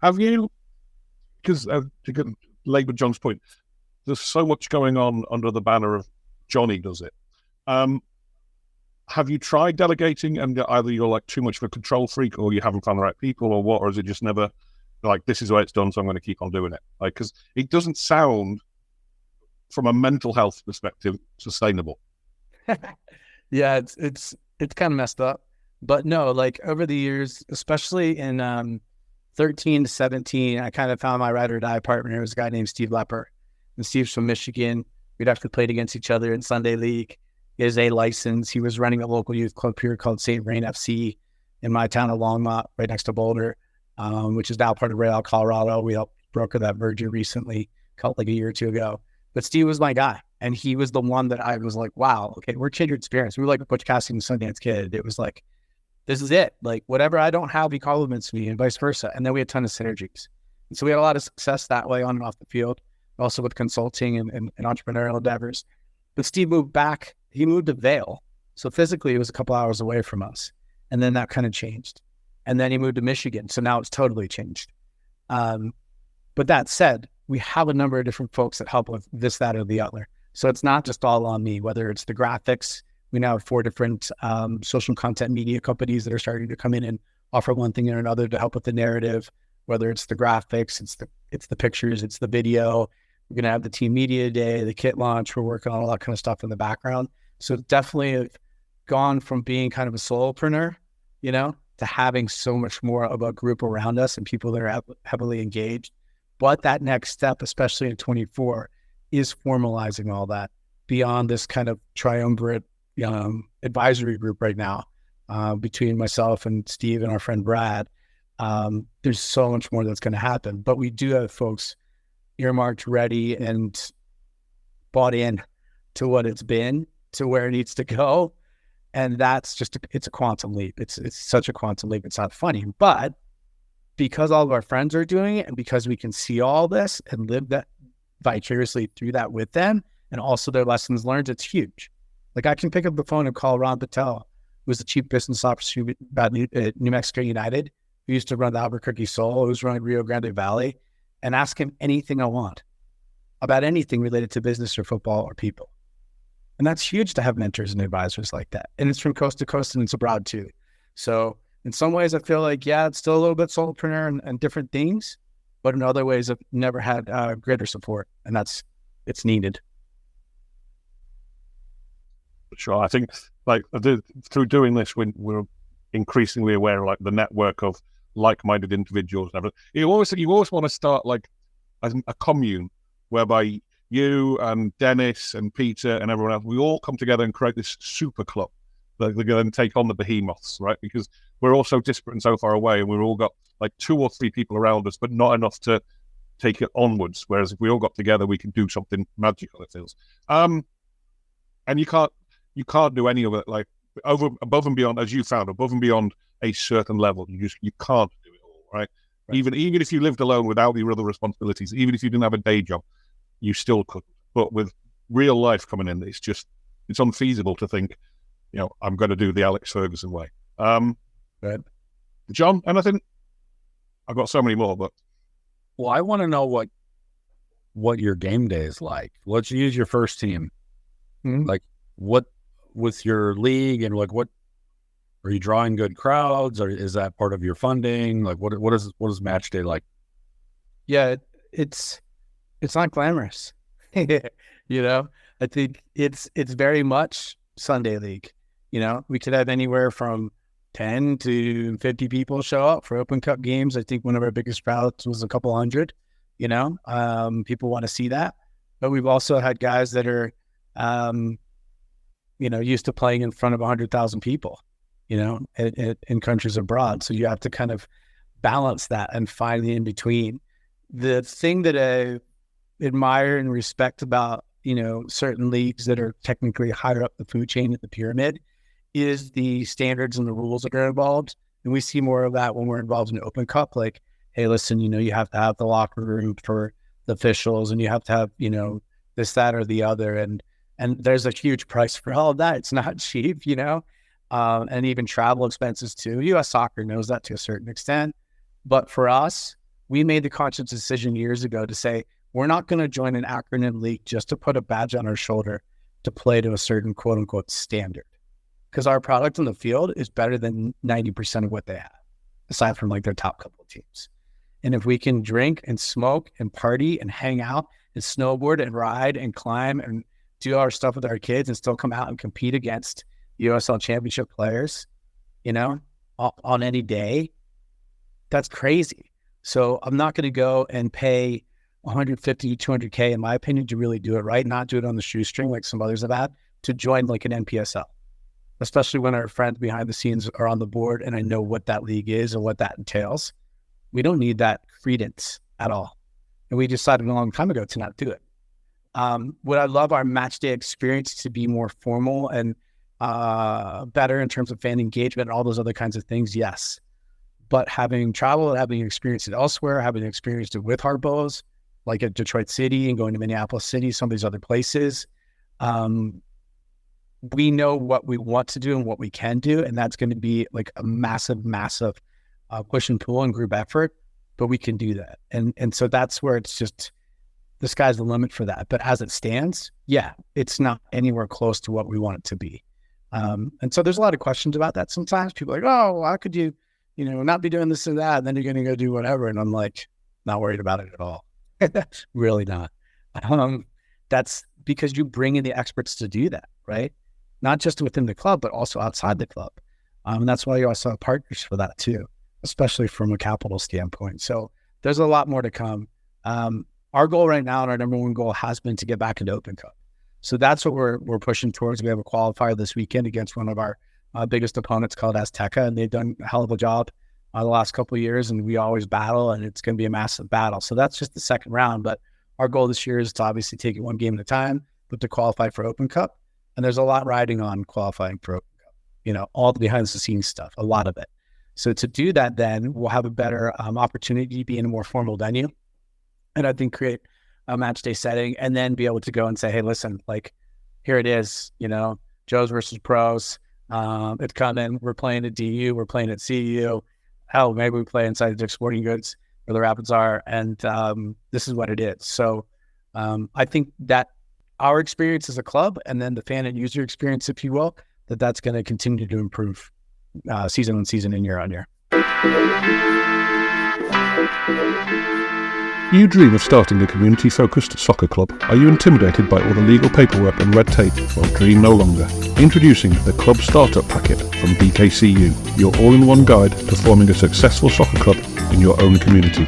Speaker 5: Have you, because to labour John's point, there's so much going on under the banner of Johnny does it. Have you tried delegating, and either you're like too much of a control freak, or you haven't found the right people, or what, or is it just never like, this is the way it's done, so I'm going to keep on doing it? Like, because it doesn't sound, from a mental health perspective, sustainable.
Speaker 7: Yeah, it's kind of messed up, but no, like over the years, especially in 13 to 17, I kind of found my ride or die partner. It was a guy named Steve Lepper, and Steve's from Michigan. We'd have to play against each other in Sunday League. He has a license. He was running a local youth club here called St. Rain FC in my town of Longmont, right next to Boulder, which is now part of Real Colorado. We helped broker that merger recently, like a year or two ago. But Steve was my guy, and he was the one that I was like, wow, okay, we're kindred spirits. We were like Butch Cassidy and Sundance Kid. It was like, this is it. Like, whatever I don't have, he compliments me, and vice versa. And then we had a ton of synergies. And so we had a lot of success that way on and off the field, also with consulting and entrepreneurial endeavors. But Steve moved back. He moved to Vail. So physically, it was a couple hours away from us. And then that kind of changed. And then he moved to Michigan. So now it's totally changed. But that said, we have a number of different folks that help with this, that, or the other. So it's not just all on me, whether it's the graphics. We now have 4 different social content media companies that are starting to come in and offer one thing or another to help with the narrative, whether it's the graphics, it's the pictures, it's the video. We're going to have the team media day, the kit launch. We're working on all that kind of stuff in the background. So definitely gone from being kind of a solopreneur, to having so much more of a group around us and people that are heavily engaged. But that next step, especially in 24, is formalizing all that beyond this kind of triumvirate advisory group right now, between myself and Steve and our friend Brad. There's so much more that's going to happen, but we do have folks earmarked, ready, and bought in to what it's been, to where it needs to go. And that's just, it's a quantum leap. It's such a quantum leap. It's not funny, but because all of our friends are doing it, and because we can see all this and live that vicariously through that with them, and also their lessons learned, it's huge. Like, I can pick up the phone and call Ron Patel, who was the chief business officer at New Mexico United, who used to run the Albuquerque Soul, who's running Rio Grande Valley, and ask him anything I want about anything related to business or football or people. And that's huge to have mentors and advisors like that. And it's from coast to coast and it's abroad too. So in some ways I feel like, yeah, it's still a little bit solopreneur and different things, but in other ways I've never had greater support, and it's needed.
Speaker 5: Sure. I think through doing this, we're increasingly aware of like the network of like-minded individuals and everything. You always want to start like a commune whereby you and Dennis and Peter and everyone else, we all come together and create this super club that they're going to take on the behemoths, right? Because we're all so disparate and so far away, and we've all got like 2 or 3 people around us, but not enough to take it onwards. Whereas if we all got together, we can do something magical, it feels. And you can't do any of it like above and beyond, as you found, above and beyond a certain level. You can't do it all, right? Even if you lived alone without your other responsibilities, even if you didn't have a day job, you still couldn't. But with real life coming in, it's unfeasible to think, I'm going to do the Alex Ferguson way.
Speaker 7: Good.
Speaker 5: John, anything? I've got so many more, but
Speaker 6: well, I want to know what your game day is like. Let's use your first team.
Speaker 7: Mm-hmm.
Speaker 6: Like what with your league, and like what are you drawing good crowds, or is that part of your funding? Like what is match day like?
Speaker 7: Yeah, it's not glamorous. I think it's very much Sunday league. We could have anywhere from 10 to 50 people show up for Open Cup games. I think one of our biggest crowds was a couple hundred. People want to see that, but we've also had guys that are used to playing in front of 100,000 people, in countries abroad. So you have to kind of balance that and find the in between. The thing that I admire and respect about, certain leagues that are technically higher up the food chain at the pyramid is the standards and the rules that are involved. And we see more of that when we're involved in Open Cup. Like, hey, listen, you have to have the locker room for the officials, and you have to have, this, that, or the other. And there's a huge price for all of that. It's not cheap, and even travel expenses too. U.S. Soccer knows that to a certain extent. But for us, we made the conscious decision years ago to say, we're not going to join an acronym league just to put a badge on our shoulder to play to a certain quote unquote standard. Because our product on the field is better than 90% of what they have, aside from like their top couple of teams. And if we can drink and smoke and party and hang out and snowboard and ride and climb and do our stuff with our kids and still come out and compete against USL championship players, on any day, that's crazy. So I'm not going to go and pay 150, 200K, in my opinion, to really do it right, not do it on the shoestring like some others have had, to join like an NPSL, especially when our friends behind the scenes are on the board and I know what that league is and what that entails. We don't need that credence at all. And we decided a long time ago to not do it. Would I love our match day experience to be more formal and better in terms of fan engagement and all those other kinds of things? Yes. But having traveled, having experienced it elsewhere, having experienced it with Harpos, like at Detroit City and going to Minneapolis City, some of these other places, we know what we want to do and what we can do. And that's going to be like a massive push and pull and group effort, but we can do that. And so that's where it's just, the sky's the limit for that. But as it stands, yeah, it's not anywhere close to what we want it to be. And so there's a lot of questions about that. Sometimes people are like, oh, how could you, not be doing this and that, and then you're going to go do whatever. And I'm like, not worried about it at all. Really not. That's because you bring in the experts to do that, right? Not just within the club, but also outside the club. And that's why you also have partners for that too, especially from a capital standpoint. So there's a lot more to come. Our goal right now, and our number one goal, has been to get back into Open Cup. So that's what we're pushing towards. We have a qualifier this weekend against one of our biggest opponents called Azteca, and they've done a hell of a job the last couple of years, and we always battle, and it's going to be a massive battle. So that's just the second round, but our goal this year is to obviously take it one game at a time, but to qualify for Open Cup. And there's a lot riding on qualifying for Open Cup, all the behind the scenes stuff, a lot of it. So to do that, then we'll have a better opportunity to be in a more formal venue, and I think create a match day setting, and then be able to go and say, hey, listen, like, here it is, Joes versus pros. It's coming. We're playing at DU. We're playing at CU. Hell, maybe we play inside the Dick's Sporting Goods where the Rapids are, and this is what it is. So I think that our experience as a club and then the fan and user experience, if you will, that's going to continue to improve season on season and year on year.
Speaker 5: You dream of starting a community-focused soccer club? Are you intimidated by all the legal paperwork and red tape? Well, dream no longer. Introducing the Club Startup Packet from DKCU, your all-in-one guide to forming a successful soccer club in your own community.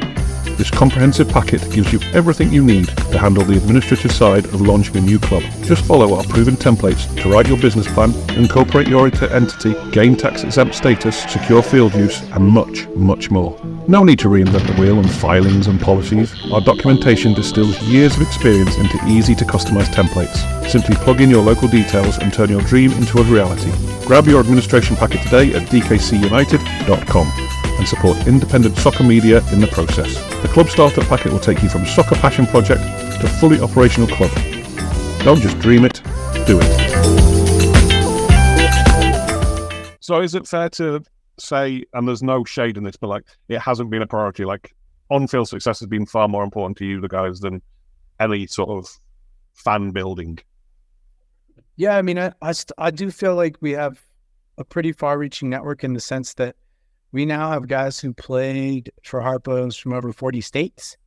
Speaker 5: This comprehensive packet gives you everything you need to handle the administrative side of launching a new club. Just follow our proven templates to write your business plan, incorporate your entity, gain tax-exempt status, secure field use, and much, much more. No need to reinvent the wheel on filings and policies. Our documentation distills years of experience into easy-to-customize templates. Simply plug in your local details and turn your dream into a reality. Grab your administration packet today at dkcunited.com. and support independent soccer media in the process. The Club Startup Packet will take you from soccer passion project to fully operational club. Don't just dream it, do it.
Speaker 1: So is it fair to say, and there's no shade in this, but like it hasn't been a priority, like on-field success has been far more important to you, the guys, than any sort of fan building?
Speaker 7: Yeah, I mean, I do feel like we have a pretty far-reaching network in the sense that we now have guys who played for Harpos from over 40 states.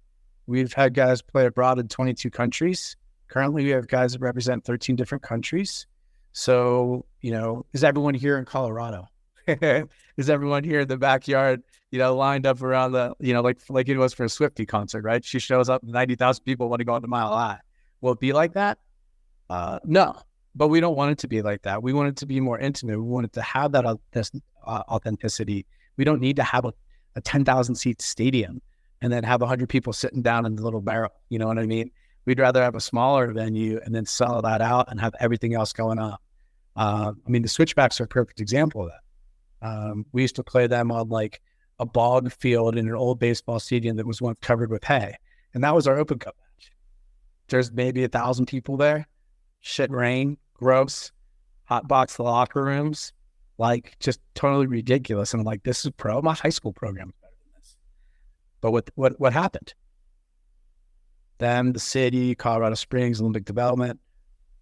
Speaker 7: We've had guys play abroad in 22 countries. Currently, we have guys that represent 13 different countries. So, is everyone here in Colorado? Is everyone here in the backyard, lined up around the, like it was for a Swiftie concert, right? She shows up, 90,000 people want to go on the Mile High. Will it be like that? No, but we don't want it to be like that. We want it to be more intimate. We want it to have that authenticity. We don't need to have a 10,000 seat stadium and then have 100 people sitting down in the little barrel. You know what I mean? We'd rather have a smaller venue and then sell that out and have everything else going on. The Switchbacks are a perfect example of that. We used to play them on like a bog field in an old baseball stadium that was once covered with hay. And that was our Open Cup match. There's maybe 1,000 people there. Shit rain, gross, hot box the locker rooms. Like, just totally ridiculous. And I'm like, this is my high school program is better than this. But what happened? Them, the city, Colorado Springs, Olympic Development,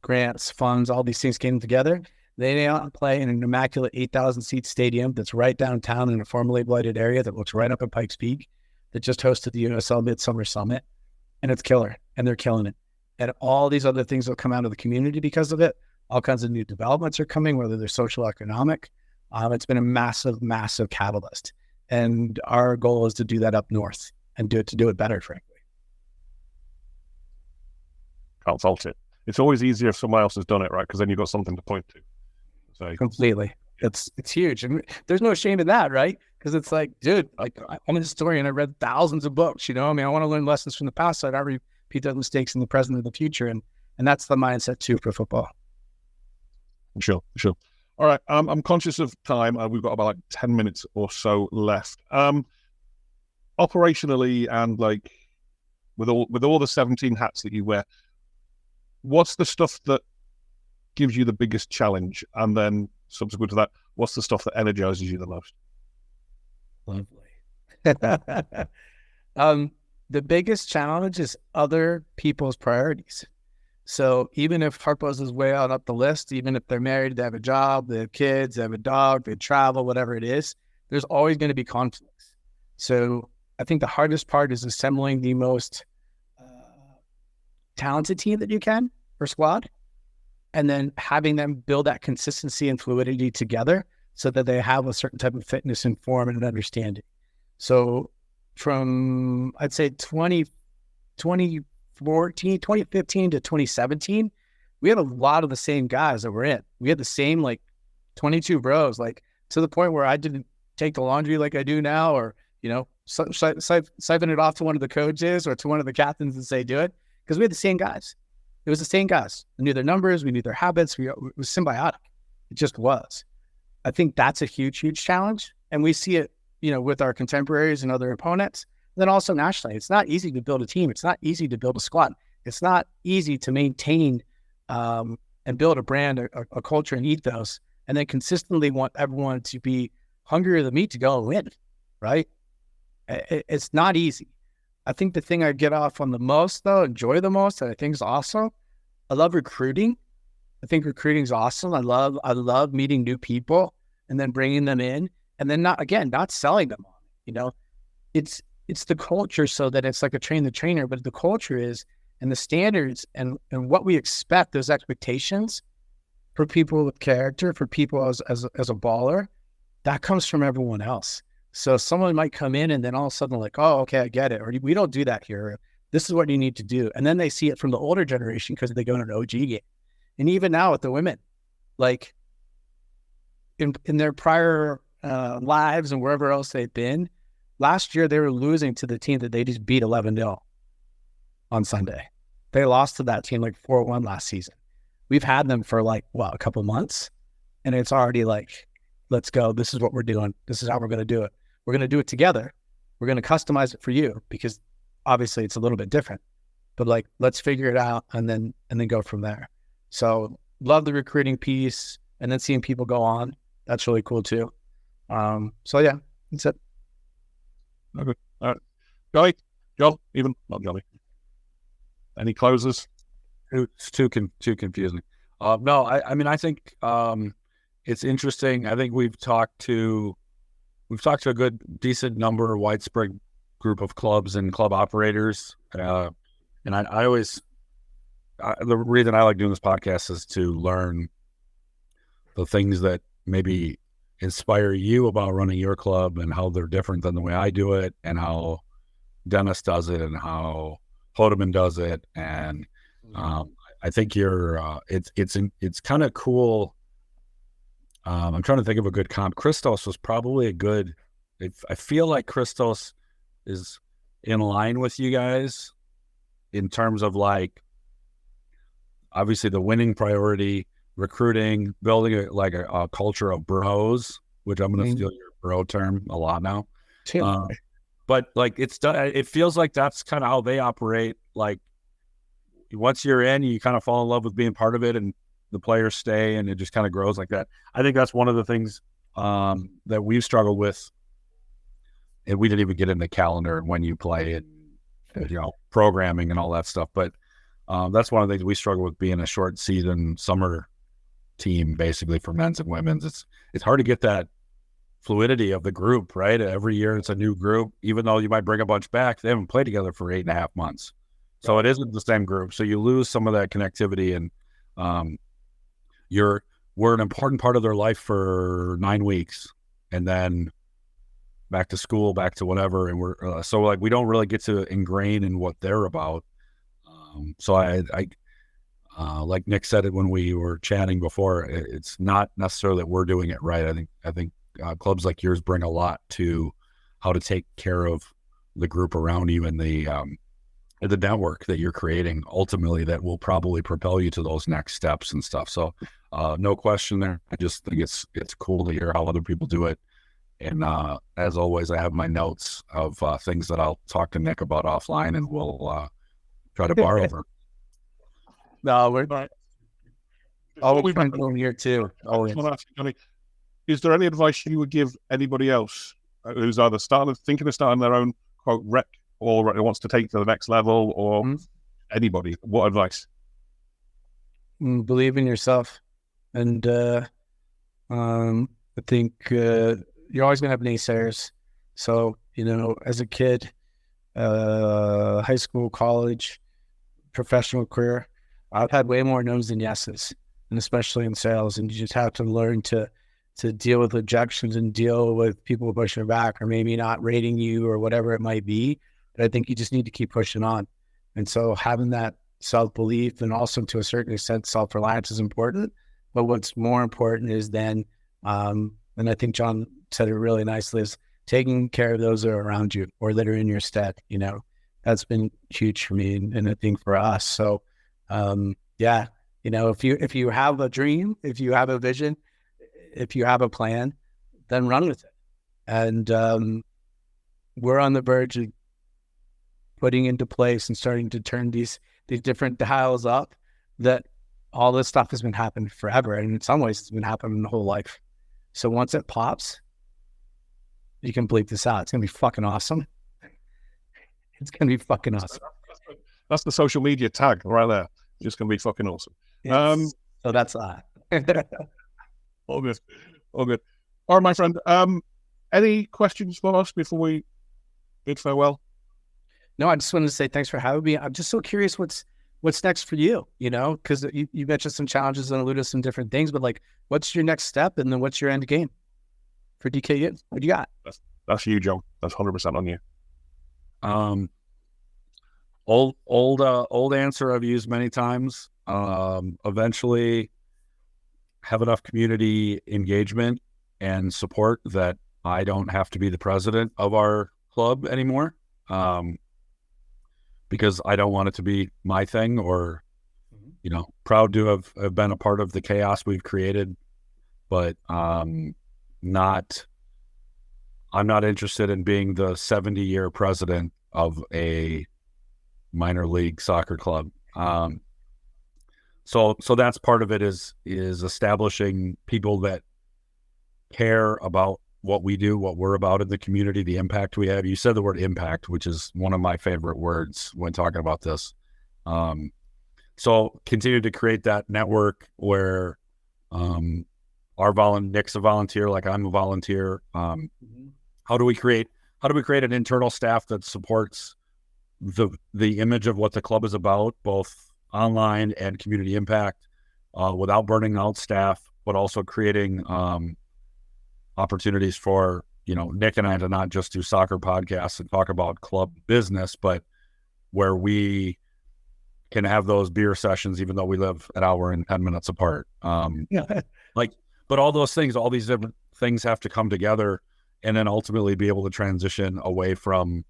Speaker 7: grants, funds, all these things came together. They went out and play in an immaculate 8,000 seat stadium that's right downtown in a formerly blighted area that looks right up at Pikes Peak, that just hosted the USL Midsummer Summit. And it's killer. And they're killing it. And all these other things will come out of the community because of it. All kinds of new developments are coming, whether they're social, economic. It's been a massive, massive catalyst. And our goal is to do that up north and to do it better, frankly.
Speaker 1: Can't fault it. It's always easier if someone else has done it, right? Because then you've got something to point to. So
Speaker 7: completely. It's huge. And there's no shame in that, right? Because it's like, dude, like I'm a historian. I read thousands of books, I want to learn lessons from the past. So I don't repeat those mistakes in the present and the future. And that's the mindset too for football.
Speaker 1: Sure. All right. I'm conscious of time. We've got about like 10 minutes or so left. Operationally and like with all the 17 hats that you wear, what's the stuff that gives you the biggest challenge? And then subsequent to that, what's the stuff that energizes you the most?
Speaker 7: Lovely. The biggest challenge is other people's priorities. So even if Harpos is way out up the list, even if they're married, they have a job, they have kids, they have a dog, they travel, whatever it is, there's always going to be conflicts. So I think the hardest part is assembling the most talented team that you can or squad, and then having them build that consistency and fluidity together so that they have a certain type of fitness and form and understanding. So from, I'd say 2015 to 2017, we had a lot of the same guys that were in. We had the same like 22 bros, like to the point where I didn't take the laundry like I do now, or, siphon it off to one of the coaches or to one of the captains and say, do it. Because we had the same guys. It was the same guys. We knew their numbers. We knew their habits. It was symbiotic. It just was. I think that's a huge, huge challenge. And we see it, with our contemporaries and other opponents. And then also nationally, it's not easy to build a team. It's not easy to build a squad. It's not easy to maintain and build a brand, a culture and ethos, and then consistently want everyone to be hungrier than me to go and win, right? It's not easy. I think the thing I get off on the most, though, enjoy the most, and I think is awesome, love recruiting. I think recruiting is awesome. I love meeting new people and then bringing them in, and then not selling them on. You know, it's the culture, so that it's like a train the trainer, but the culture is, and the standards and what we expect, those expectations for people with character, for people as a baller, that comes from everyone else. So someone might come in and then all of a sudden like, oh, okay, I get it. Or we don't do that here. This is what you need to do. And then they see it from the older generation because they go to an OG game. And even now with the women, like in their prior lives and wherever else they've been, last year they were losing to the team that they just beat 11-0 on Sunday. They lost to that team like 4-1 last season. We've had them for like, a couple months, and it's already like, let's go. This is what we're doing. This is how we're going to do it. We're going to do it together. We're going to customize it for you because obviously it's a little bit different, but like, let's figure it out and then go from there. So love the recruiting piece, and then seeing people go on. That's really cool too. So yeah, that's it.
Speaker 5: Okay. All right. Jolly, Joel, even not Jolly. Any closers?
Speaker 6: It's too confusing. No, I mean, I think it's interesting. I think we've talked to a good, decent number, widespread group of clubs and club operators. And I always, the reason I like doing this podcast is to learn the things that maybe inspire you about running your club and how they're different than the way I do it, and how Dennis does it and how Hodeman does it. And I think it's kind of cool. I'm trying to think of a good comp. Christos was probably a good, I feel like Christos is in line with you guys in terms of like, obviously the winning priority, recruiting, building a culture of bros, which I'm going to steal your bro term a lot now. But like it feels like that's kind of how they operate. Like once you're in, you kind of fall in love with being part of it, and the players stay, and it just kind of grows like that. I think that's one of the things that we've struggled with, and we didn't even get into calendar and when you play and programming and all that stuff. But that's one of the things we struggle with, being a short season summer team, basically for men's and women's. It's hard to get that fluidity of the group, right? Every year it's a new group, even though you might bring a bunch back, they haven't played together for 8.5 months. So it isn't the same group. So you lose some of that connectivity, and we're an important part of their life for 9 weeks, and then back to school, back to whatever. And we're so like, we don't really get to ingrain in what they're about. So I like Nick said it when we were chatting before, it's not necessarily that we're doing it right. I think clubs like yours bring a lot to how to take care of the group around you and the network that you're creating, ultimately, that will probably propel you to those next steps and stuff. So no question there. I just think it's cool to hear how other people do it. And as always, I have my notes of things that I'll talk to Nick about offline, and we'll try to borrow them.
Speaker 7: No, we've been doing here too.
Speaker 5: Is there any advice you would give anybody else who's either thinking of starting their own quote rec, or wants to take to the next level, or anybody? What advice?
Speaker 7: Believe in yourself, and I think you're always gonna have naysayers. So as a kid, high school, college, professional career, I've had way more no's than yeses, and especially in sales. And you just have to learn to deal with objections and deal with people pushing back or maybe not rating you or whatever it might be. But I think you just need to keep pushing on. And so having that self-belief, and also to a certain extent self-reliance, is important. But what's more important is then, and I think John said it really nicely, is taking care of those that are around you or that are in your stead. That's been huge for me, and I think for us. So if you have a dream, if you have a vision, if you have a plan, then run with it. And we're on the verge of putting into place and starting to turn these different dials up, that all this stuff has been happening forever. And in some ways it's been happening the whole life. So once it pops, you can bleep this out. It's going to be fucking awesome. It's going to be fucking awesome.
Speaker 5: That's the social media tag right there. It's going to be fucking awesome.
Speaker 7: So that's
Speaker 5: All good. All good. All right, my friend. Any questions for us before we bid farewell?
Speaker 7: No, I just wanted to say thanks for having me. I'm just so curious what's next for you, because you mentioned some challenges and alluded to some different things, but like, what's your next step, and then what's your end game for DKU? What do you got?
Speaker 5: That's you, Joe. That's 100% on you.
Speaker 6: Old answer I've used many times. Eventually have enough community engagement and support that I don't have to be the president of our club anymore. Because I don't want it to be my thing, or, proud to have been a part of the chaos we've created, but I'm not interested in being the 70-year president of a minor league soccer club. So that's part of it is establishing people that care about what we do, what we're about in the community, the impact we have. You said the word impact, which is one of my favorite words when talking about this. So continue to create that network where Nick's a volunteer, like I'm a volunteer. How do we create an internal staff that supports the image of what the club is about, both online and community impact, without burning out staff, but also creating opportunities for Nick and I to not just do soccer podcasts and talk about club business, but where we can have those beer sessions even though we live an hour and 10 minutes apart. But all those things, all these different things have to come together, and then ultimately be able to transition away from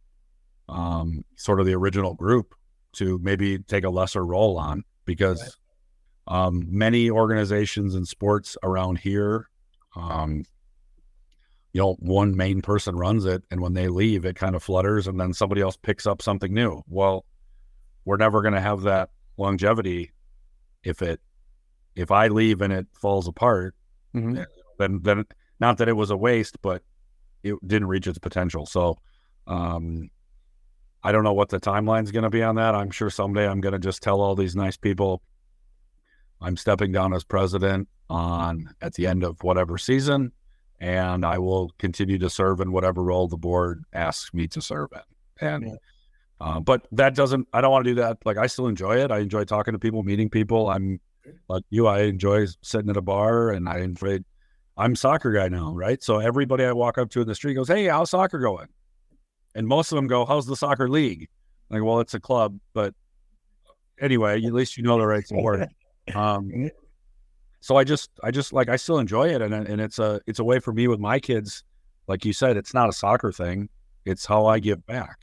Speaker 6: sort of the original group to maybe take a lesser role on, because many organizations and sports around here, one main person runs it, and when they leave, it kind of flutters, and then somebody else picks up something new. Well, we're never going to have that longevity if I leave and it falls apart. Then not that it was a waste, but it didn't reach its potential. So I don't know what the timeline's going to be on that. I'm sure someday I'm going to just tell all these nice people I'm stepping down as president at the end of whatever season, and I will continue to serve in whatever role the board asks me to serve in. But I don't want to do that. Like, I still enjoy it. I enjoy talking to people, meeting people. I'm like you. I enjoy sitting at a bar, and I'm a soccer guy now, right? So everybody I walk up to in the street goes, "Hey, how's soccer going?" And most of them go, "How's the soccer league?" Like, well, it's a club, but anyway, at least you know the right support. So I still enjoy it, and it's a way for me with my kids. Like you said, it's not a soccer thing. It's how I give back.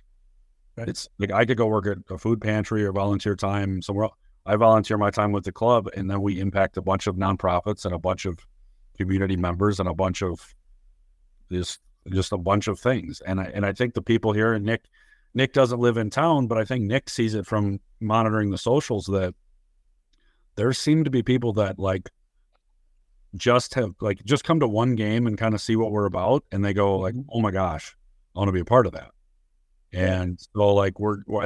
Speaker 6: Right. It's like I could go work at a food pantry or volunteer time somewhere else. I volunteer my time with the club, and then we impact a bunch of nonprofits and a bunch of community members and a bunch of just a bunch of things. And I think the people here, and Nick doesn't live in town, but I think Nick sees it from monitoring the socials that there seem to be people that just come to one game and kind of see what we're about, and they go like, "Oh my gosh, I want to be a part of that." And so I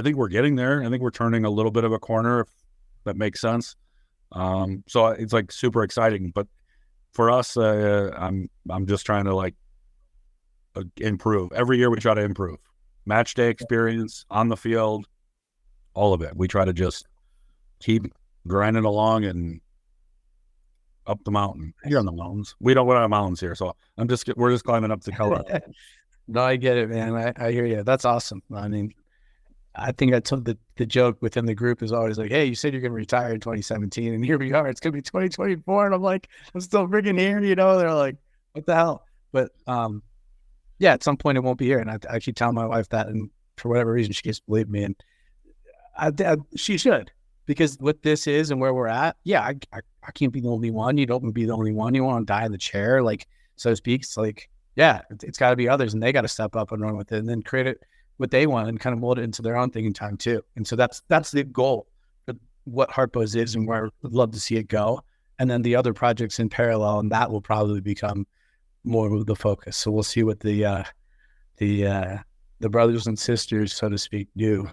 Speaker 6: think we're getting there. I think we're turning a little bit of a corner, if that makes sense. So it's like super exciting. But for us, I'm just trying to improve. Every year we try to improve. Match day experience, on the field, all of it. We try to just keep grinding along and up the mountain. Here on the mountains. We don't have mountains here, so we're just climbing up the Colorado.
Speaker 7: No, I get it, man. I hear you. That's awesome. I mean, I think I told the joke within the group is always like, "Hey, you said you're going to retire in 2017, and here we are. It's going to be 2024." And I'm like, "I'm still freaking here." They're like, "What the hell?" But yeah, at some point it won't be here. And I keep telling my wife that, and for whatever reason, she just believe me. And she should, because what this is and where we're at, yeah, I can't be the only one. You don't want to be the only one. You want to die in the chair, so to speak. It's like, yeah, it's got to be others, and they got to step up and run with it, and then create it what they want and kind of mold it into their own thing in time too. And so that's the goal for what Harpos is and where I would love to see it go. And then the other projects in parallel, and that will probably become more of the focus. So we'll see what the brothers and sisters, so to speak, do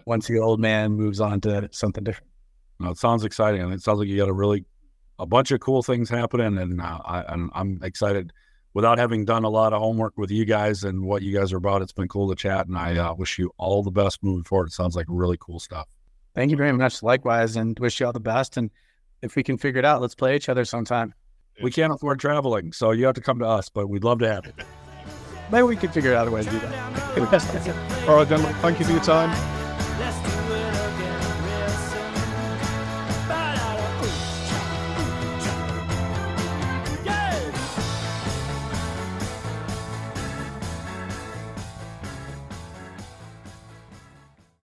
Speaker 7: once the old man moves on to something different.
Speaker 6: No, it sounds exciting, and it sounds like you got a bunch of cool things happening, and I'm excited. Without having done a lot of homework with you guys and what you guys are about, it's been cool to chat, and I wish you all the best moving forward. It sounds like really cool stuff.
Speaker 7: Thank you very much. Likewise, and wish you all the best. And if we can figure it out, let's play each other sometime.
Speaker 6: We can't afford traveling, so you have to come to us, but we'd love to have you.
Speaker 7: Maybe we can figure out a way to do that.
Speaker 5: All right, gentlemen, thank you for your time.